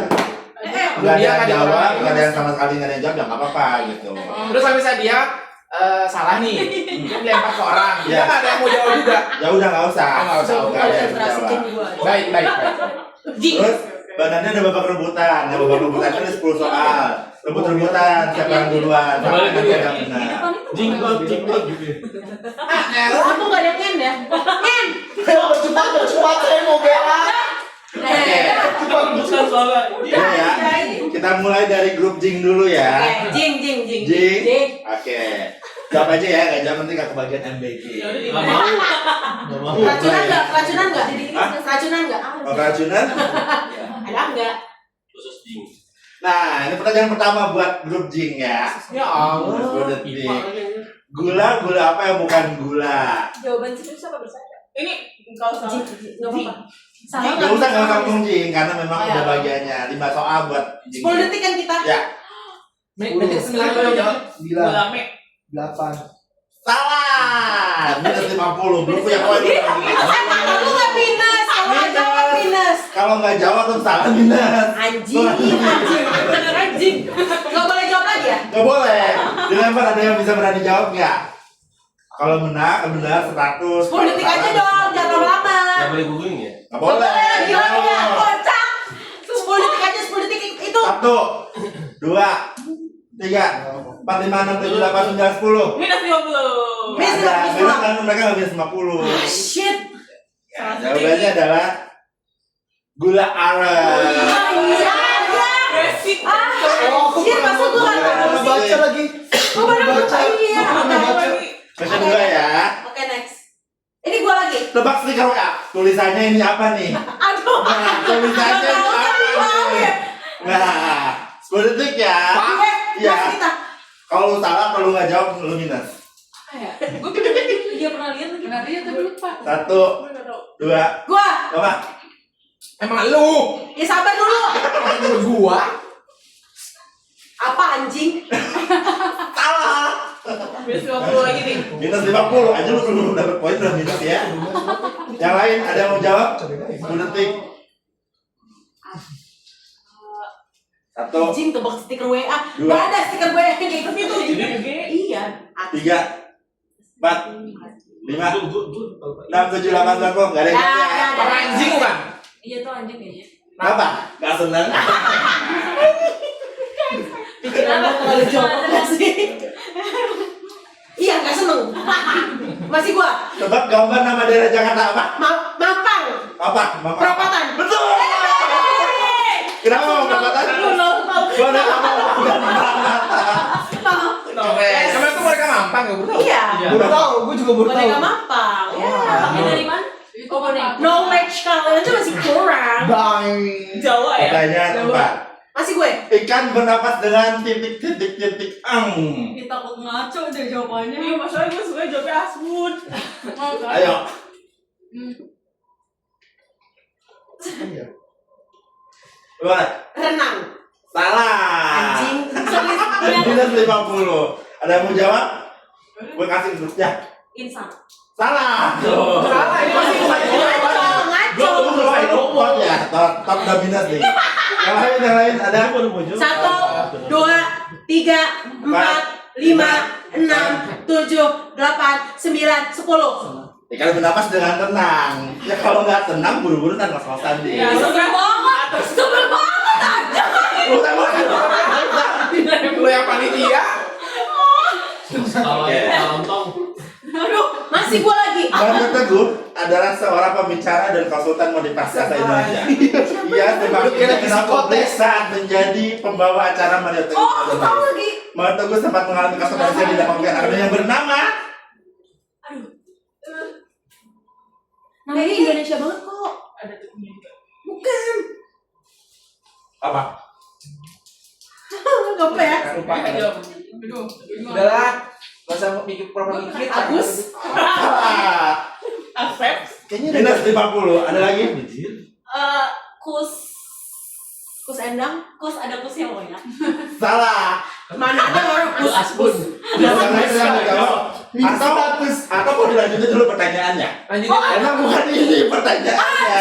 nggak ada Dia yang kan jawab, dimarahin. nggak ada yang sama sekali nggak ada yang jawab, ya nggak apa-apa gitu. Terus kalau misalnya dia salah nih, dia lempar ke orang, dia Iya. nggak ada yang mau jawab juga. Ya udah nggak usah. Oh, nggak usah. Nggak ada yang Berasikin jawab. gua. Baik. Jing. Terus badannya ada babak rebutan. Nah, babak rebutan itu ada 10 soal. Rebut-rebutan siapa yang duluan. Sampai nanti ada yang benar. Jinggot gitu. Aku nggak ada ngen ya. Ngen. Cepat, saya mau bela. Oke. Bukan soalnya. Iya ya. Kita mulai dari grup Jing dulu ya. Oke. Jing. Jing. Oke. Jawab aja ya, nggak jawab nanti nggak kebagian MBG. Nggak mau. Racunan nggak? Hah? Racunan nggak? Mau keracunan? Ada nggak? Khusus Jing. Nah, ini pertanyaan pertama buat grup Jing ya. Ya Allah. 10 detik. Gula apa yang bukan gula? Jawaban serius apa bercanda? Ini kalau salah. Nggak apa-apa. Salah Nggak usah nggak langsung Jing karena memang udah bagiannya 5 soal buat Jing. 10 detik kan kita? Ya. Menit 9 lo jawab. 9, 8. Salah. Minus 50. Belum punya poin. Aku nggak minus. Kalau nggak jawab minus. Kalau nggak jawab tuh salah minus. Anjing. Bener anjing. Nggak boleh jawab lagi ya? Nggak boleh. Dilempar ada yang bisa berani jawab nggak? Kalau benar 100. 10 detik aja dong. Jangan lama-lama. Nggak boleh googling ya? Nggak boleh. Gila ya. Kocak. 10 detik aja. 10 detik itu. 1, 2, 3, 4, 5, 6, 7, 8, 9, 10. Minus 50. Minus Ada, 50. memang kan mereka nggak minus 50. Ah, shit. Jawabannya adalah gula aren. Iya. Basic. Anjir, masa gue nggak tahu Pernah sih? baca lagi. Gue baru baca. Iya. Pernah baca. Question 2 ya. Oke, next. Ini gue lagi. Tebak stiker WA. Tulisannya ini apa nih? Aduh. Nah, tulisannya Nggak tahu, apa tapi tahu nih? ya. Nah, 10 detik ya. Iya. Iya. Kita. Kalau lu salah, kalau lu nggak jawab, lu minus. Gue pikir dia pernah lihat lagi. Pernah lihat tapi lupa. 1, 2, Gua. apa? Emang lu? Ya sabar dulu. Gua? Apa anjing? Salah. Minus 50 lagi nih. Minus 50. Aja lu belum dapat poin udah minus ya. Yang lain ada yang mau jawab? 10 detik. 1, Anjing tebak stiker WA. Dua. Gak ada stiker WA kayak gitu. Tapi itu juga Iya. 3, 4, 5, 6, 7, 8, 9, 10. Nggak ada yang jawab ya. Orang anjing bukan? Iya tuh anjing kayaknya. Kenapa? Nggak seneng? Pikiran lo terlalu jauh sih. Iya, gak seneng. Masih gua. Tebak gambar nama daerah Jakarta apa? Mampang. Apa? Perapatan. Betul! Kenapa mau perapatan? Gua ada apa? Emang itu mereka mampang gak tahu? Iya. Baru tahu, gue juga baru tahu. Boneka Mampang. Ya. Ini dari mana? Oh, boneka. Knowledge kalian tuh masih kurang. Bang. Jawa ya. Pertanyaan Jawa. 4. Masih gue. Ikan bernapas dengan titik. Kita kok ngaco deh jawabannya. Iya, masalahnya gue suka jawabnya Asmud. Ayo. Gimana? Renang. Salah. Anjing. Minus 50. Ada yang mau jawab? Gue kasih grupnya. Insan. Salah. Salah, ini masih Ngaco. Ngaco. Gue belum main top ya. Top udah minus nih. Yang lain ada? 1, 2, 3, 4, 5, 6, 7, 8, 9, 10. Ikan bernapas dengan tenang. Ya kalau nggak tenang, buru-buru kan ngos-ngosan deh. Ya, Sebel banget. Sebel banget aja. Bukan. Lu yang panitia. Kalau lontong. Aduh, masih gua lagi. Muhammad Teguh adalah seorang pembicara dan konsultan motivasi asal Indonesia. Ia sebagai terkenal publik saat menjadi pembawa acara Mario Teguh. Oh, aku tahu lagi. Muhammad Teguh sempat mengalami kasus di dalam akademi yang bernama Namanya Indonesia banget kok. Ada tubuhnya juga. Bukan. apa? Gak apa ya? Lupa. Aduh. Udahlah. Gak usah mikir mikir. Agus. Asep. Kayaknya Minus 50. Ada lagi? Kus endang. Kus ada kusnya loh ya. Salah. Mana ada orang kus Aspun. Jangan jawab. minus Atau mau dilanjutin dulu pertanyaannya? Lanjutin. Emang bukan ini pertanyaannya.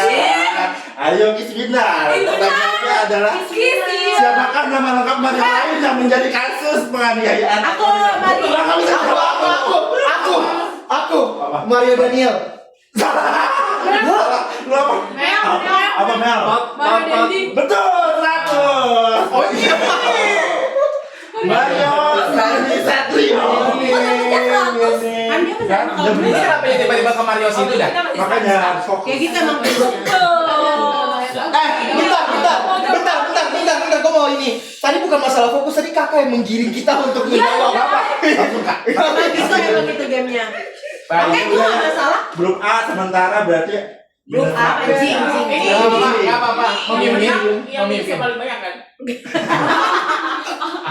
Ayo Kisminar. Pertanyaannya adalah siapakah nama lengkap Mario lain yang menjadi kasus penganiayaan? Aku, Mario. Nggak bisa jawab. aku Apa? Mario Daniel. Salah. Lu apa? Mel. Apa Mel? Mario Dendi. Betul, 100. Oh iya. Mario Dandi Satrio. Kan dia benar. Kalau Ini benar. kenapa ya tiba-tiba ke Mario situ dah? Makanya harus fokus. Kayak gitu emang betul. Bentar, gue mau ini. Tadi bukan masalah fokus, tadi kakak yang menggiring kita untuk menjawab apa? Langsung Kak. Emang gitu emang gitu gamenya. Oke, gue gak masalah. Grup A sementara berarti Grup A, anjing. Gak apa-apa. Memimpin. Yang bisa paling banyak kan?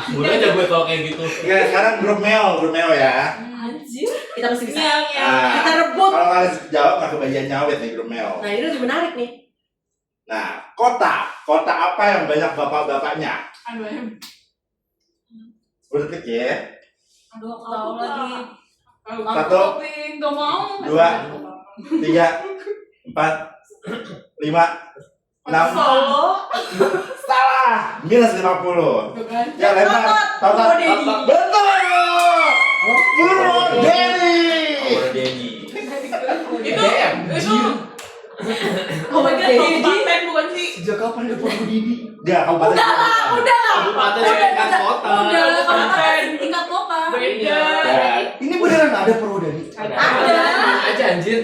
Udah aja gue kalau kayak gitu. Ya, sekarang grup Meo ya. Anjir. Kita masih bisa. Nah, Kita rebut. kalau kalian jawab nggak kebagian nyawet nih grup Meo. Nah, ini lebih menarik nih. Nah, kota apa yang banyak bapak-bapaknya? Aduh, 10 detik ya. Aduh, aku tahu lagi. Satu. Tapi nggak mau. 2, 3, 4, 5, 6. Solo. Salah. Minus 50. Tuh kan? Ya lempar. Total. Dedi. Betul. Bro Dedi. Kalau Denny. Itu Oh my god, Dedi. kabupaten bukan sih? Sejak kapan ada Pak Didi? Enggak, kabupaten. Kabupaten tingkat kota. Udah, kabupaten tingkat kota. Beda. Ya, Ini beneran ada Purwodadi? Ada. Aja anjir.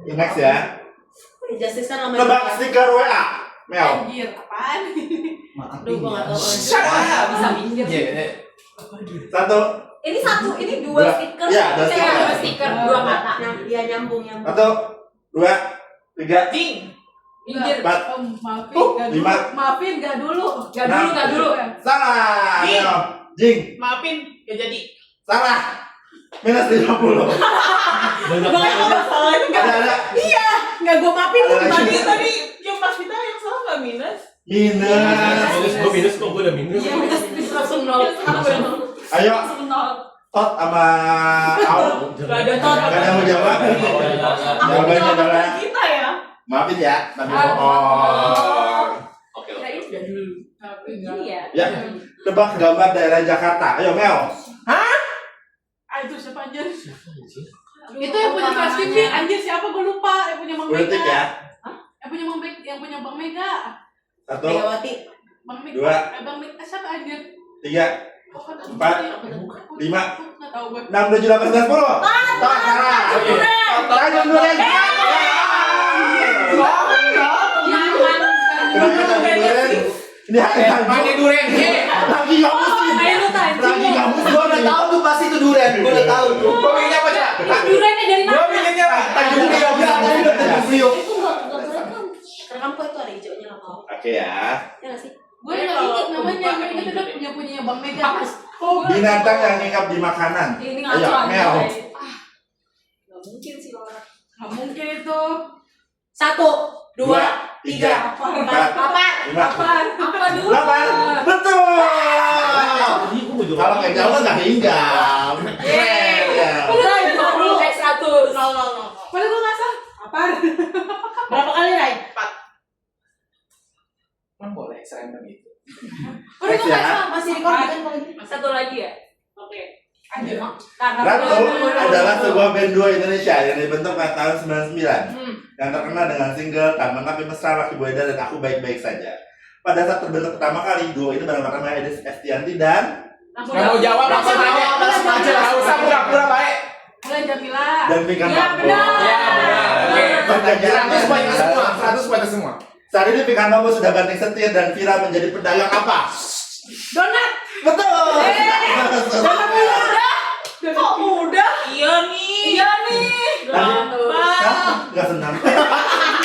next ya. Justice kan namanya. Tebak stiker WA. Mel. Anjir, apaan? Maaf. Aduh, gua gak tau. Shut up. Bisa minggir. Satu. Ini satu, ini dua Dua. stiker. Iya, dua Saya stiker. dua stiker, dua kata. Iya, nyambung. 1, 2, 3, Ding. Minggir. 4. Maafin, gak dulu. 5. Maafin, gak dulu. Gak dulu. Salah. Jing. Mel. Jing. Maafin, gak jadi. Salah. Minus 50. Banyak Gua gak masalah itu gak. Ada. Iya, gak gua maafin lu. Ada lagi. Tadi yang pas kita yang salah gak minus? Minus. Gue minus kok, gue udah minus. Iya, langsung nol. Ayo, Langsung nol. Tot sama Au. Gak ada Gak ada yang mau jawab. Jawabannya adalah kita ya. maafin ya, tapi bohong. Oke, Nah, ini Gak dulu. ini ya. Ya, tebak gambar daerah Jakarta. Ayo Mel. Ah, itu siapa anjir? Itu yang punya Flash TV, anjir siapa gue lupa. Yang punya Bang 10 detik Mega. ya. Yang punya Bang Mega. 1, Megawati. Bang Mega. Dua. Bang Mega siapa anjir? 3, Oh, kan, 4, aku 5, nggak tahu gue. 6, 7, 8, 9, 10. Tot, Sarah. Tanjung Duren. Jangan. Kenapa Tanjung Duren? Ini hari Mandi duren. lagi kamu sih. Ayo lu tanya. Lagi kamu Gue udah tahu tuh pasti itu durian. Gue udah tahu tuh. Gue bikinnya apa cak? Durennya dari Gue mana? bikinnya apa? Tanjung Priok ya, tadi udah Tanjung Priok. Itu gak berekam. Rekam kok itu ada hijaunya lah kau. Oke ya. Ya gak sih? Gue nggak inget namanya. Gue inget itu punya Bang Mega. Terus, Binatang yang ngingkap di makanan. Ini Ayo, ngaco Mel. aja. Gak mungkin sih orang. nggak mungkin itu. 1, 2, 3, 4, 5, Apa dulu? 8. Betul. Ini gue mau jawab. Kalau kayak jauh nggak hinggap. Keren ya. Dulu X100. Padahal gue nggak salah. Apaan? Berapa kali, Rai? Kan boleh serendam itu. Udah gue nggak salah. Masih recording kan kalau ini? Satu lagi ya? Oke. Anjir. Ratu adalah sebuah band duo Indonesia yang dibentuk pada tahun 99 yang terkenal dengan single Tak Menang Tapi Mesra, Laki Bueda, dan Aku Baik-Baik Saja. pada saat terbentuk pertama kali duo itu bareng-bareng Edis Estianti dan Nggak mau jawab, langsung aja. Nggak usah pura-pura baik. Mulai Jamila. Pinkan Ya, Mambo. benar. Ya, benar. Oke. 100 poin ke semua. 100 poin ke semua. Saat ini Pinkan Mambo sudah banting setir dan Vira menjadi pedagang apa? Donat. Betul. Kok mudah? Iya nih. Gak senang.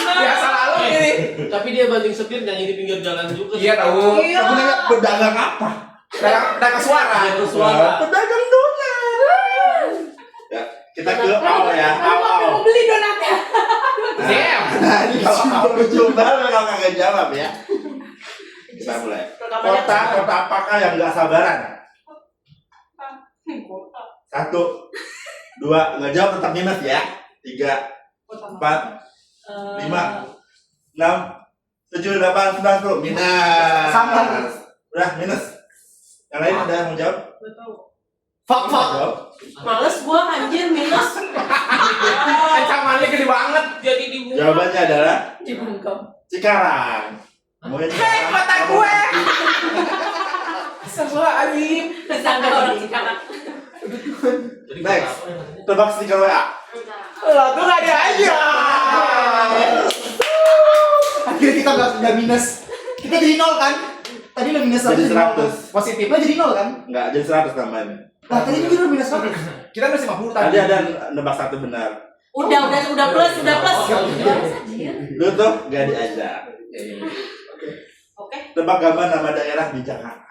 Biasa lalu ini. Tapi dia banting setir nyanyi di pinggir jalan juga. Iya tahu. Kamu nanya pedagang apa? Dagang suara. Itu suara. Pedagang donat. Ya, kita ke Al ya. Mau beli donatnya. Damn. Nah, ini kalau lucu banget kalau kagak jawab ya. Kita mulai. Kota apakah yang nggak sabaran? 1, 2, nggak jawab tetap minus ya. 3, 4, 5, 6, 7, 8, 9, 10 minus. Sama. Udah minus. Yang lain ada yang mau jawab? Fuck. Jawab. Males gua anjir minus. Ancamannya gede banget. Jadi dibuka. Jawabannya adalah Dibungkam. Cikarang. Hei, kota gue. Semua Alim. Kesangka orang Cikarang. Jadi Next. apa yang namanya? Tebak stiker WA. Lo tuh nggak ada aja. Akhirnya kita nggak minus. Kita jadi 0 kan? Tadi lo minus Jadi 100. 100. Positif. Lo jadi 0 kan? Enggak, jadi 100 tambahan. Nah, tadi kita udah minus 100. Kita minus 50 tadi. Tadi ada nebak 1 benar. Udah plus. Lu tuh gak diajak. Oke. Tebak gambar nama daerah di Jakarta.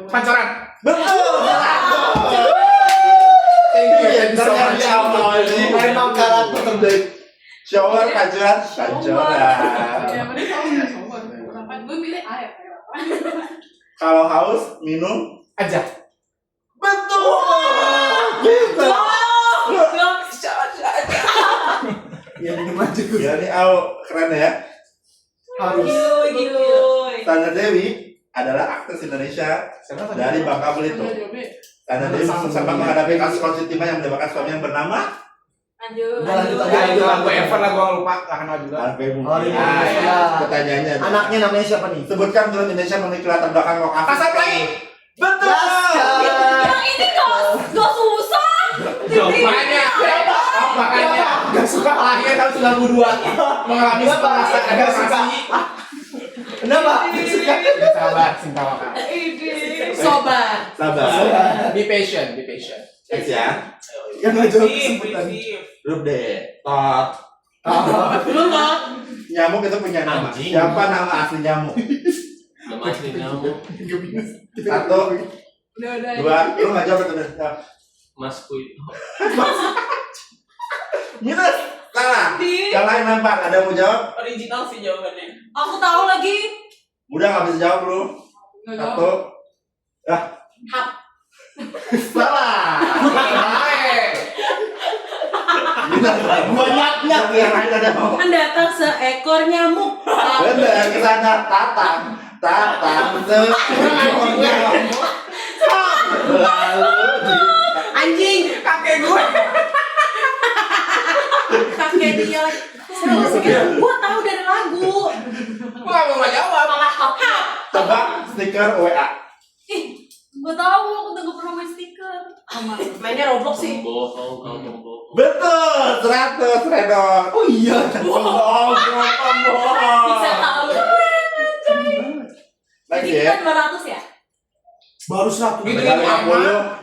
Pancoran. Betul. Thank you. Iya, Thank you so ternyata much. awal ini Memang karakter terbaik. shower Pancoran. Ya, bener sombong. Gue milih A ya. Kalau haus minum. Aja. Betul. Gitu. Ya minum aja gue. Ya ini Al keren ya. Harus. Giluy. Tanda Dewi adalah aktris Indonesia dari Bangka Belitung. Tanda Dewi sempat menghadapi kasus konflik timah yang menyebabkan suami yang bernama Lanjut. Lanjut aja. Ya itu lagu Ever lah gua lupa, gak kenal juga. Harvey Oh, Mumpuni. iya. Iya. Pertanyaannya adalah, Anaknya namanya siapa nih? sebutkan film Indonesia memiliki latar belakang lokasi. Pasar Pelangi. Betul. Yang ini gak susah. Makanya gak suka lahir tahun 92 mengalami perasaan Gak suka. adaptasi. Kenapa? Sabar, cinta maka. Sobat. Sabar. Be patient. Next ya. Yang nggak jawab Sip, sebutan. sip. Grup D. Tot. Lu nggak? Nyamuk itu punya nama. Anjing. Siapa nama asli nyamuk? Nama asli nyamuk. 1, Udah. 2, lu nggak jawab itu. Mas Kuito. Minus. Salah. Yang lain nampak. Ada yang mau jawab? Original sih jawabannya. Aku tahu lagi. Udah nggak bisa jawab lu. 1. Salah. Minus. Banyaknya. Yang lain ada mau. Kan datang seekor nyamuk. Bener, kesana tatang seekor nyamuk. Lalu Anjing. Kakek gue. Kakek dia. Gua tahu dari lagu. Gua gak mau jawab. tebak stiker WA. Gue tahu aku tuh gak pernah main stiker. Mainnya Roblox sih. Pembohong, kamu pembohong. Betul, 100 Redon. Oh iya. Pembohong. Bisa tahu. Jadi Lagi kita ya. 200 ya? Baru 100. Gitu. Kali 50.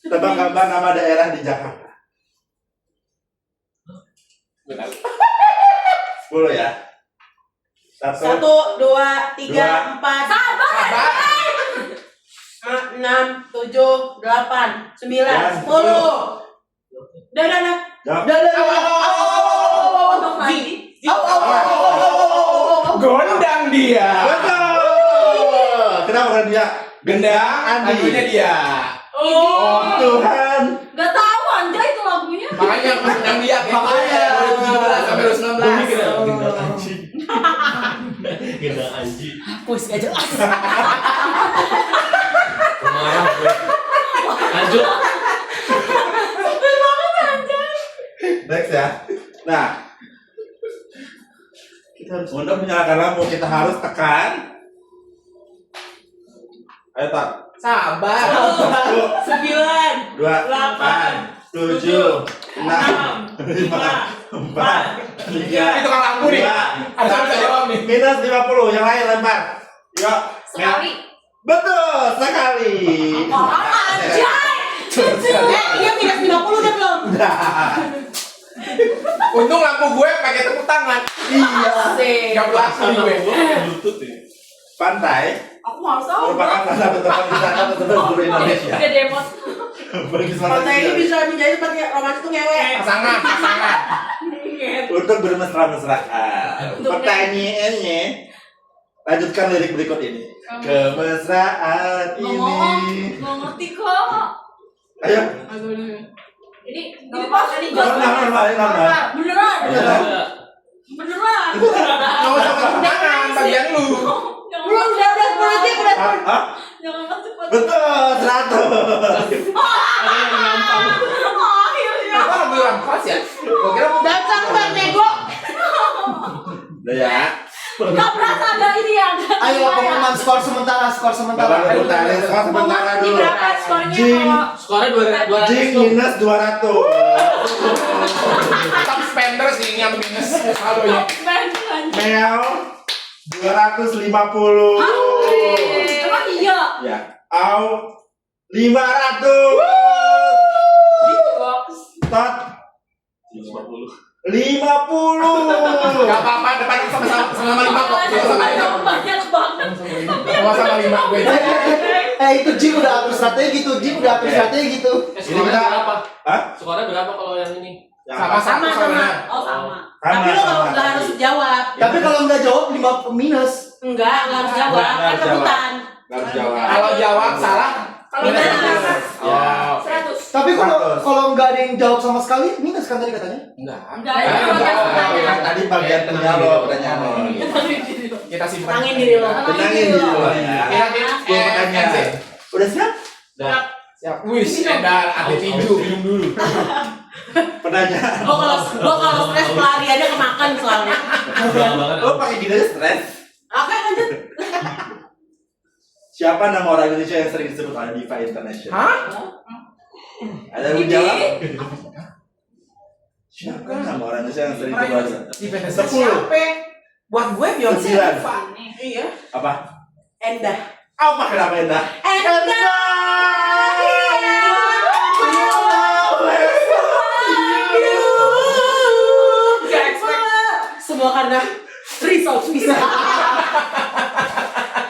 Tebak gambar nama daerah di Jakarta. 10 ya. 1, 1, 2, 3, 4, Sabar. 6, 7, 8, 9, 10. Dah. Untuk lagi. Gondang dia. Betul. Kenapa kan dia? Gendang, Andi. lagunya dia. Oh Tuhan. Gak tahu anjay itu lagunya. Makanya aku gendang dia. Makanya. 2017 sampai 2019. Gendang anjing. Hapus gak jelas. Marah gue. Lanjut. Next ya. Nah, untuk menyalakan lampu kita harus tekan Ayo Tar. Sabar. 9, 2, 8, 7, 6, 5, 4, 3. Itu kan lampu nih. Ada yang bisa jawab nih. Minus 50, yang lain lempar. Yuk. Sekali. Betul, sekali. Iya minus 50 udah belum? Untung lampu gue pakai tepuk tangan. Iya. Gak berlaku nih gue. Bluetooth ya. Pantai Aku mau tahu. merupakan salah satu tempat wisata terbesar di Indonesia. Udah demot. Bagi semangat Pantai ini bisa menjadi tempat romantis tuh ngewe. Pasangan. untuk bermesra-mesraan. Pertanyaannya, lanjutkan lirik berikut ini. Kemesraan ini. Nggak ngerti kok. Ayo. Ini nggak apa-apa nih. Nama. Beneran. Beneran. Gak usah tepuk tangan, bagian lu. Belum udah berarti udah. Hah? Jangan cepat. Betul, 100. Akhirnya. Apa lagu rampas ya? Gue kira mau Datang Bang Nego. Udah ya. Gak berasa ada ini ya. Ayo pengumuman skor sementara. Bapak sebentar, sementara Ini dulu. berapa skornya Jing. kalau Skornya 200 Jing tuh. minus 200. top spender sih ini yang minus saldonya. Mel 250. Emang iya? Ya. Au 500. Box. Tot 50. 50. Gak apa-apa, depan sama 5 kok. Sama 5. Banyak banget. Sama 5 gue. Itu Jim udah atur strategi tuh. Jim udah atur strategi tuh. Skornya berapa? Hah? Skornya berapa kalau yang ini? Sama. Oh sama. Tapi lo nggak harus jawab. Tapi kalau nggak jawab 5 minus. Nggak harus jawab. Nggak Kan harus jawab. rebutan. Nggak harus jawab. Kalau jawab salah, Kalau minus benar 100. Ya. 100. Tapi kalau 100. kalau nggak ada yang jawab sama sekali minus kan tadi katanya. Enggak. Enggak, itu bagian pertanyaan. Tadi bagian punya lo pertanyaan lo. Kita simpan. Tenangin diri lo. Tenangin diri lo ya. Kita Pertanyaan. Udah siap? Dah. siap. Wih, edar ati tinju. Minum dulu. Pertanyaan. Gua kalau stres pelariannya kemakan soalnya. Udah banget. Lo pakai gini aja stres. Oke lanjut. Siapa nama orang Indonesia yang sering disebut Diva International? Hah? Ada yang jawab? Siapa nama orang Indonesia yang sering disebut? Defense 10. siapa? Buat gue Beyonce. 9. Diva. Iya. Apa? Endah. Apa kenapa Endah? Semua karena results bisa.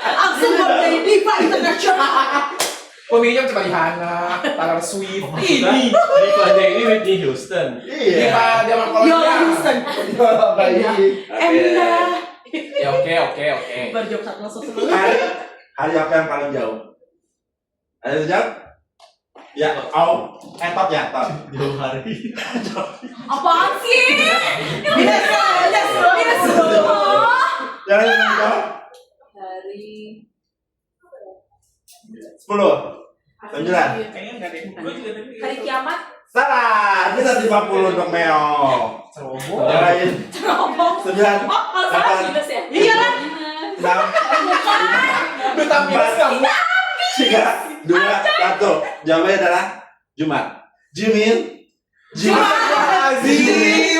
Langsung menjadi diva internasional. Pemilihan coba Rihanna, Taylor Swift. Ini Diva ini Whitney Houston. Iya. Diva zaman Yo kolonial. Houston. Baik. Endah. Ya oke. Berjok satu langsung seneng. Hari apa yang paling jauh? Ada yang jawab? Ya, au. Tot ya, tot. Jauh hari. Apaan sih? Minus. Yang lain yang jawab? Dari 10. 9. Kayaknya enggak deh. Gue juga tadi. hari kiamat. Salah. Minus 50 untuk Meo. Ceroboh. Yang lain? Cerobong. 9. Oh, kalau salah minus ya? Iya lah. 6. Duta minus kamu. 3, 2, 1. Jawabannya adalah Jumat. Jimin.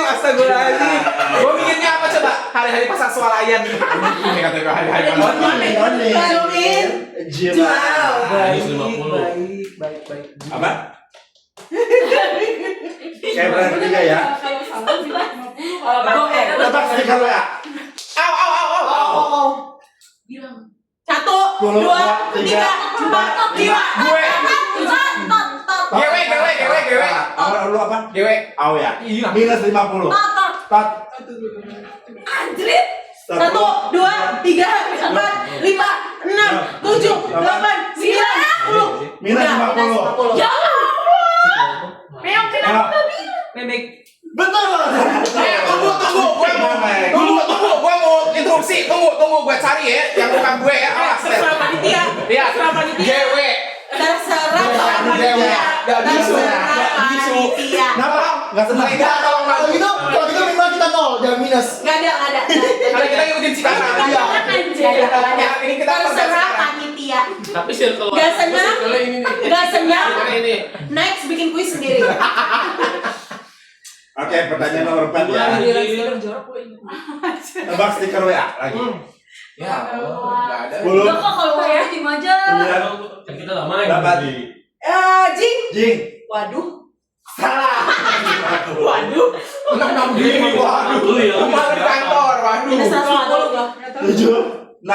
Astagfirullahaladzim. Gue mikirnya apa coba? Hari-hari pasar swalayan. Ini kata gue hari-hari pasar swalayan. Jumin. Jumat. Minus 50. Baik. Apa? Kayak berani ketiga ya. Kalau salah bilang. Tetap speaker lo ya. Au. Bilang. 1, 2, 3, 4, 5. Gue. Gewe. Awal lu apa? Gewe. Aw ya. Iya. Minus 50. Tot. Anjrit. 1, 2, 3, 4, 5, 6, 7, 8, 9, 10. Minus 50. Ya. Meong kenapa nggak bilang? Bebek. Betul. Tunggu. Gue mau interupsi. Tunggu. Gue cari ya. Yang bukan gue ya. Awas. Terserah panitia. Iya. Terserah panitia. Gewe. Terserah Gewe. Gak bisu. panitia. Kenapa? Enggak senang. Enggak, tolong Kalau maju. gitu minimal kita 0, jangan minus. Gak ada. Karena kita ngikutin si kakak. Iya. Ini kita Terserah panitia. Tapi circle Gak senang. circle ini nih. Gak senang. Circle ini. Next bikin kuis sendiri. Oke, pertanyaan nomor 4 ya. Stiker jorok gue ini. Tebak stiker WA lagi. Ya, enggak ada. 10, Udah kok kalau kayak tim aja. 9, Kan kita nggak main. berapa? Jing. Jing. Waduh. Salah. Waduh. Enam gini. Waduh. Dulu ya. Kemarin di kantor. Waduh. Minus 150 gua. 7, 6,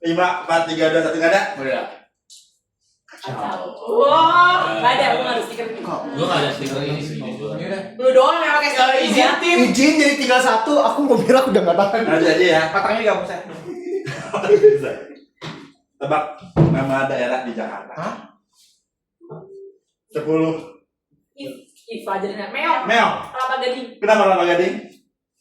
5, 4, 3, 2, 1, nggak ada. Udah. Wah, nggak ada, aku nggak ada stiker ini. Gua nggak ada stiker ini sih jujur. Ini udah. Lu doang yang pakai stiker Izin ya. tim. Izin jadi tinggal 1, aku mau bilang udah nggak tahan. Nanti aja ya. Patangnya gabung saya. Bisa. Tebak nama daerah di Jakarta. Hah? 10. Ih, Fajarnya Meong. Meong. Kelapa Gading. Kenapa Kelapa Gading?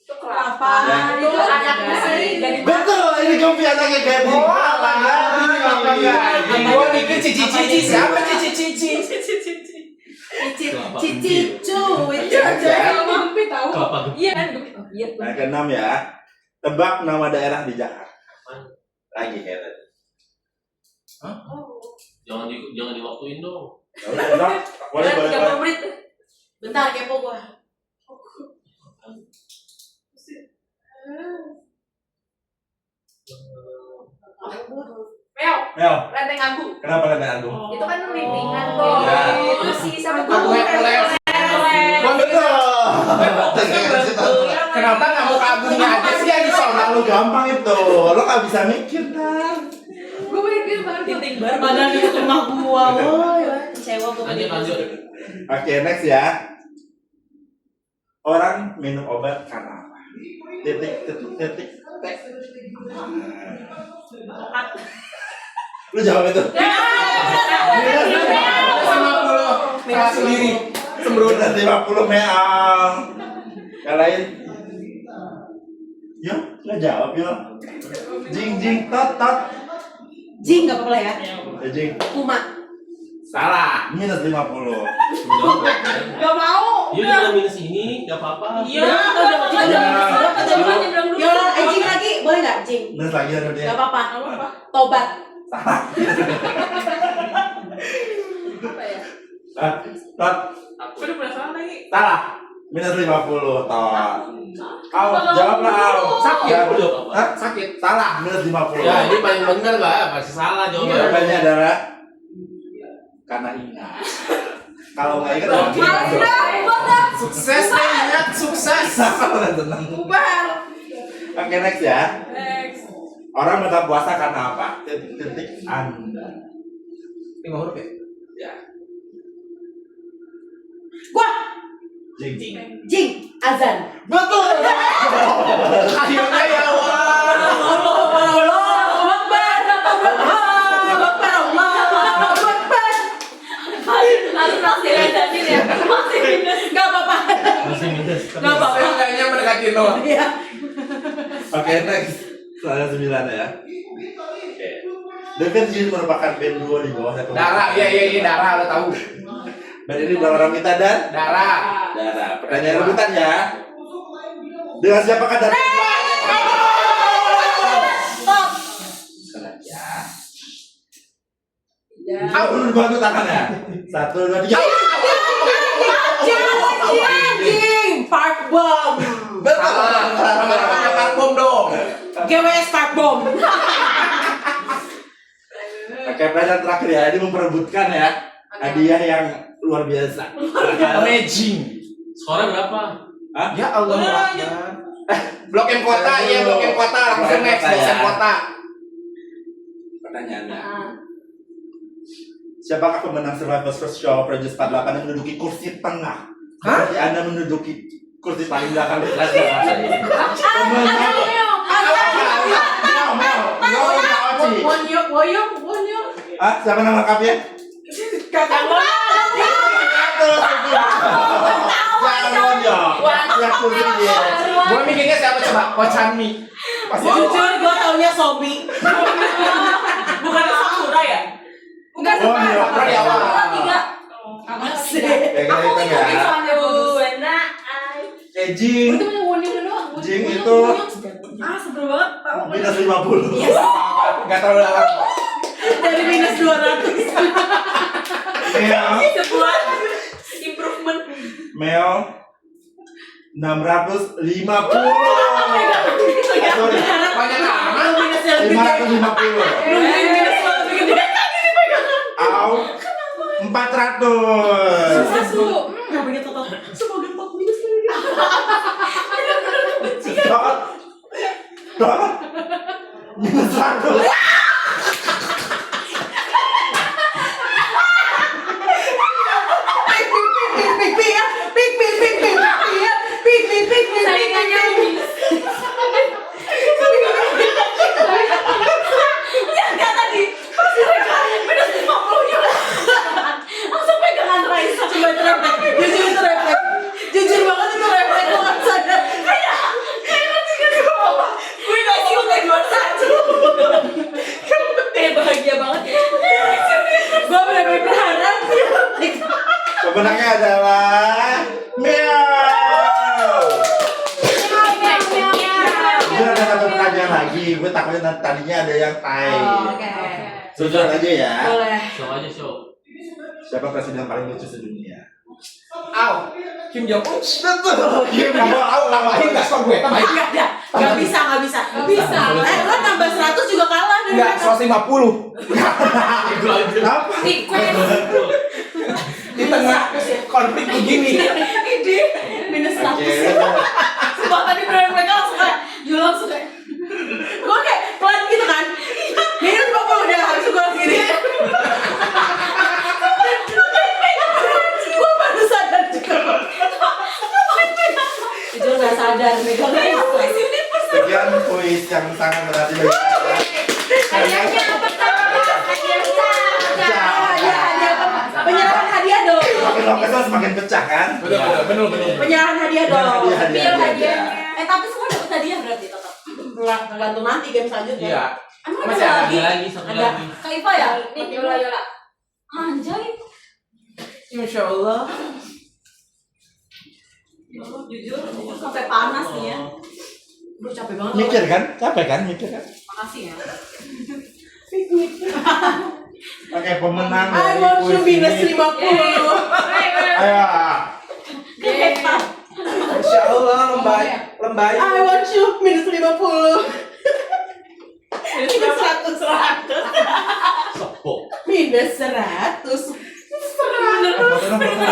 Itu kelapa. Ya. Itu anaknya sih. Gading. Betul, ini Gopi anaknya Gading. Oh, Kelapa Gading. Kelapa Gading. Gua mikir cici-cici. Siapa cici-cici? Cici cuy. Kalau Gempit tahu. Kelapa Gading. Iya kan Gempit. Oh, iya. Nah, ke-6 ya. Tebak nama daerah di Jakarta. Lagi Helen. Jangan diwaktuin dong. Udah, boleh, boleh, boleh. 30 menit. Bentar kepo gua. Meong. Meong, Lenteng Agung. kenapa Lenteng Agung? Itu kan rintingan tuh. Ya. Itu sih sama Agung Hercules. Gua mikir. Kenapa nggak mau kagumnya aja sih yang disono lu? Gampang itu, lo gak bisa mikir kan? Gue mikir baru Titik baru padahal di rumah gua. Woi, kecewa gua. Lanjut. Oke, next ya. Orang minum obat karena apa? Titik. Lu jawab itu. Kelas sendiri. Sembrut 50 Meong. Yang lain? Ya, nggak jawab ya. Jing, tot. Jing enggak apa-apa lah ya. Jing, Kuma. Salah. minus 50. Gak mau. Iya udah minus ini, nggak apa-apa. Iya. Udah. Ya Jing lagi, boleh enggak Jing? Minus lagi ada dia. Enggak apa-apa. Tobat. Apa ya? Tot, Gue udah penasaran lagi. salah. Minus 50, tot. Au, jawablah Au. Sakit. Hah? Sakit. Salah, minus 50. Ya ini paling benar lah, pasti salah jawabannya. Jawabannya adalah karena ingat. Kalau nggak ingat, Males dah, buat dah. Sukses deh, ingat sukses. tenang. Bubar. Oke, next ya. Next. Orang tetap puasa karena apa? Titik Anda. 5 huruf ya? Ya. Gua Jing. Jing azan. Betul. Akhirnya ya Allah. Allahu Akbar. Allahu Akbar. Allahu Akbar. Langsung masih lanjutin ya. Masih minus. Enggak apa-apa. Masih minus. Enggak apa-apa. Saya kayaknya mendekati nol. Iya. Oke, next. Soalnya 9 ya. Oke. The Virgin merupakan band duo di bawah satu. Dara, iya Dara, lo tahu. Band ini bersama Ramita dan Dara. Dara. Pertanyaan rebutan ya. Dengan siapakah Dara? Stop. Sekarang ya. Ya. Aku dulu bantu tangannya. 1, 2, 3. Jing. Park Bomb. Betul. Namanya parfum dong. GWS Park Bomb. Oke, pertanyaan terakhir ya. Ini memperebutkan ya. Hadiah yang luar biasa. Amazing. Skornya berapa? Hah? Ya Allah. Udah, lanjut. Blok M kota, iya Blok M kota. Langsung next, Blok M kota. Pertanyaannya. Siapakah pemenang Survivor's First Show Project 48 yang menduduki kursi tengah? Hah? Seperti Anda menduduki kursi paling belakang di kelas pemenang. Woyong. Ah, siapa nama lengkapnya? Kakak Jangan ya. Yang kursi dia. Gua mikirnya siapa coba? Kochanmi. Pasti jujur gue taunya Sobi. Bukan Sakura ya? Bukan Oh, iya. Sakura. Di awal. Tiga. Asik. Ya, kita Aku hitung ngikutin ya. soalnya enak. Jing. Itu punya Wonyong doang. Jing itu sebel banget. Tahu minus 50. Gak terlalu lama. Dari minus 200. Mel, Sebuah improvement. Mel 650. Sorry, Banyak amat. Lu minusnya lebih gede. 550. Lu minus lebih gede. Au 400. Susah su. Nggak begitu total. Semoga top minus lebih gede. Dot. Minus 100. Saingannya minus. Ya enggak tadi. Minus 50 nya. Langsung pegangan Raisa. Coba itu refleks. Jujur itu refleks. Jujur banget itu refleks. Gue nggak sadar. Kayak nanti kan di bawah. Gue kasih udah 21. Kayak bahagia banget ya. Gue bener-bener berharap. Pemenangnya adalah Mel. Jujur ada satu pertanyaan lagi. Gue takutnya tadinya ada yang tie. Oke. Jujur aja ya. Boleh. Show aja show. Siapa presiden paling lucu sedunia? Aw, Kim Jong Un. Betul. Kim Jong Un. Aw, nambahin nggak suka gue tambahin. Nggak ada. Nggak bisa. Nggak bisa. Lo tambah 100 juga kalah. dari Enggak, mereka. 150. Itu aja. Kenapa? Request. Di tengah konflik begini. Ide. Minus 100. Oke. Sumpah tadi bener mereka langsung kayak Jul langsung kayak gue kayak pelan gitu kan. Minus 50 udah habis gue langsung gini. Gue baru sadar juga. Jul gak sadar megangnya. Sekian kuis yang sangat berarti bagi kita. Hadiahnya apa tuh? Hadiah apa? Penyerahan hadiah dong. Semakin lama itu semakin pecah kan? Betul. Penyerahan hadiah dong. Hadiah. Hadiahnya. Tapi semua dapat hadiah berarti tetap. Enggak, tergantung nanti game selanjutnya. Iya. Emang Masih ada ada lagi? Ada lagi satu Ada. lagi. Kak Iva ya? Nih, Yola. Anjay. Masya Allah. Jujur, sampai panas nih ya. Gue capek banget. Mikir kan? Capek kan? Mikir kan? Makasih ya. Oke, pemenang I dari want you kuis minus ini. 50. Ayo. Masya Allah, lembay. I want you minus 50. Minus 100. Sopo. Minus 100.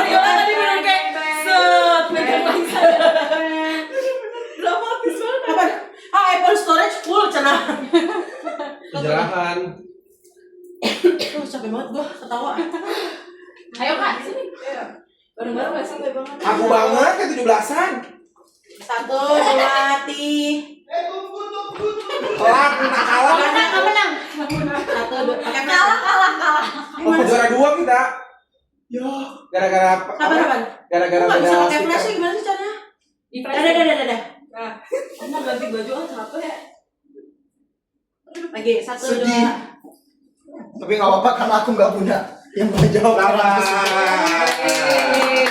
Yola tadi bener kayak set, pegang lagi saya. Dramatis banget. Apa? Apple storage full cenah. Penyerahan. Capek banget gua ketawa. Ayo Kak, sini. Bareng-bareng gak sih? Aku banget kayak 17-an. 1, 2, 3. Telat, nak kalah. Menang. 1, 2, pakai Kalah. Oh, juara 2 kita. Yo, gara-gara apa? Kapan? Gara-gara Gua nggak bisa beda pakai stiker. flash gimana sih caranya? Di Dadah. Mau ganti baju capek ya? Lagi 1, Sedih. 2. Tapi nggak apa-apa karena aku nggak punya yang mau jawab. Selamat.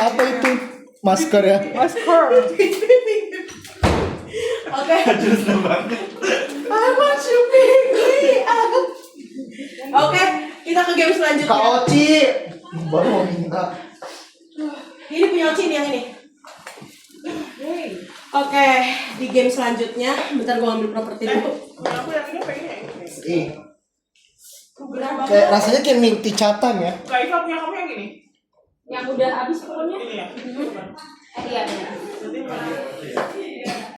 Apa itu? Masker ya? Oke. Jurus banget. I want you big up. Oke, kita ke game selanjutnya. Kak Oci baru mau minta. Ini punya Oci nih yang ini. Oke, di game selanjutnya, bentar gua ambil properti dulu. Aku yang ini pengen yang ini. Kayak rasanya kayak minti catang ya. Kak Iva punya kamu yang ini. Yang udah habis pokoknya. Ini ya. Iya benar. Berarti mana?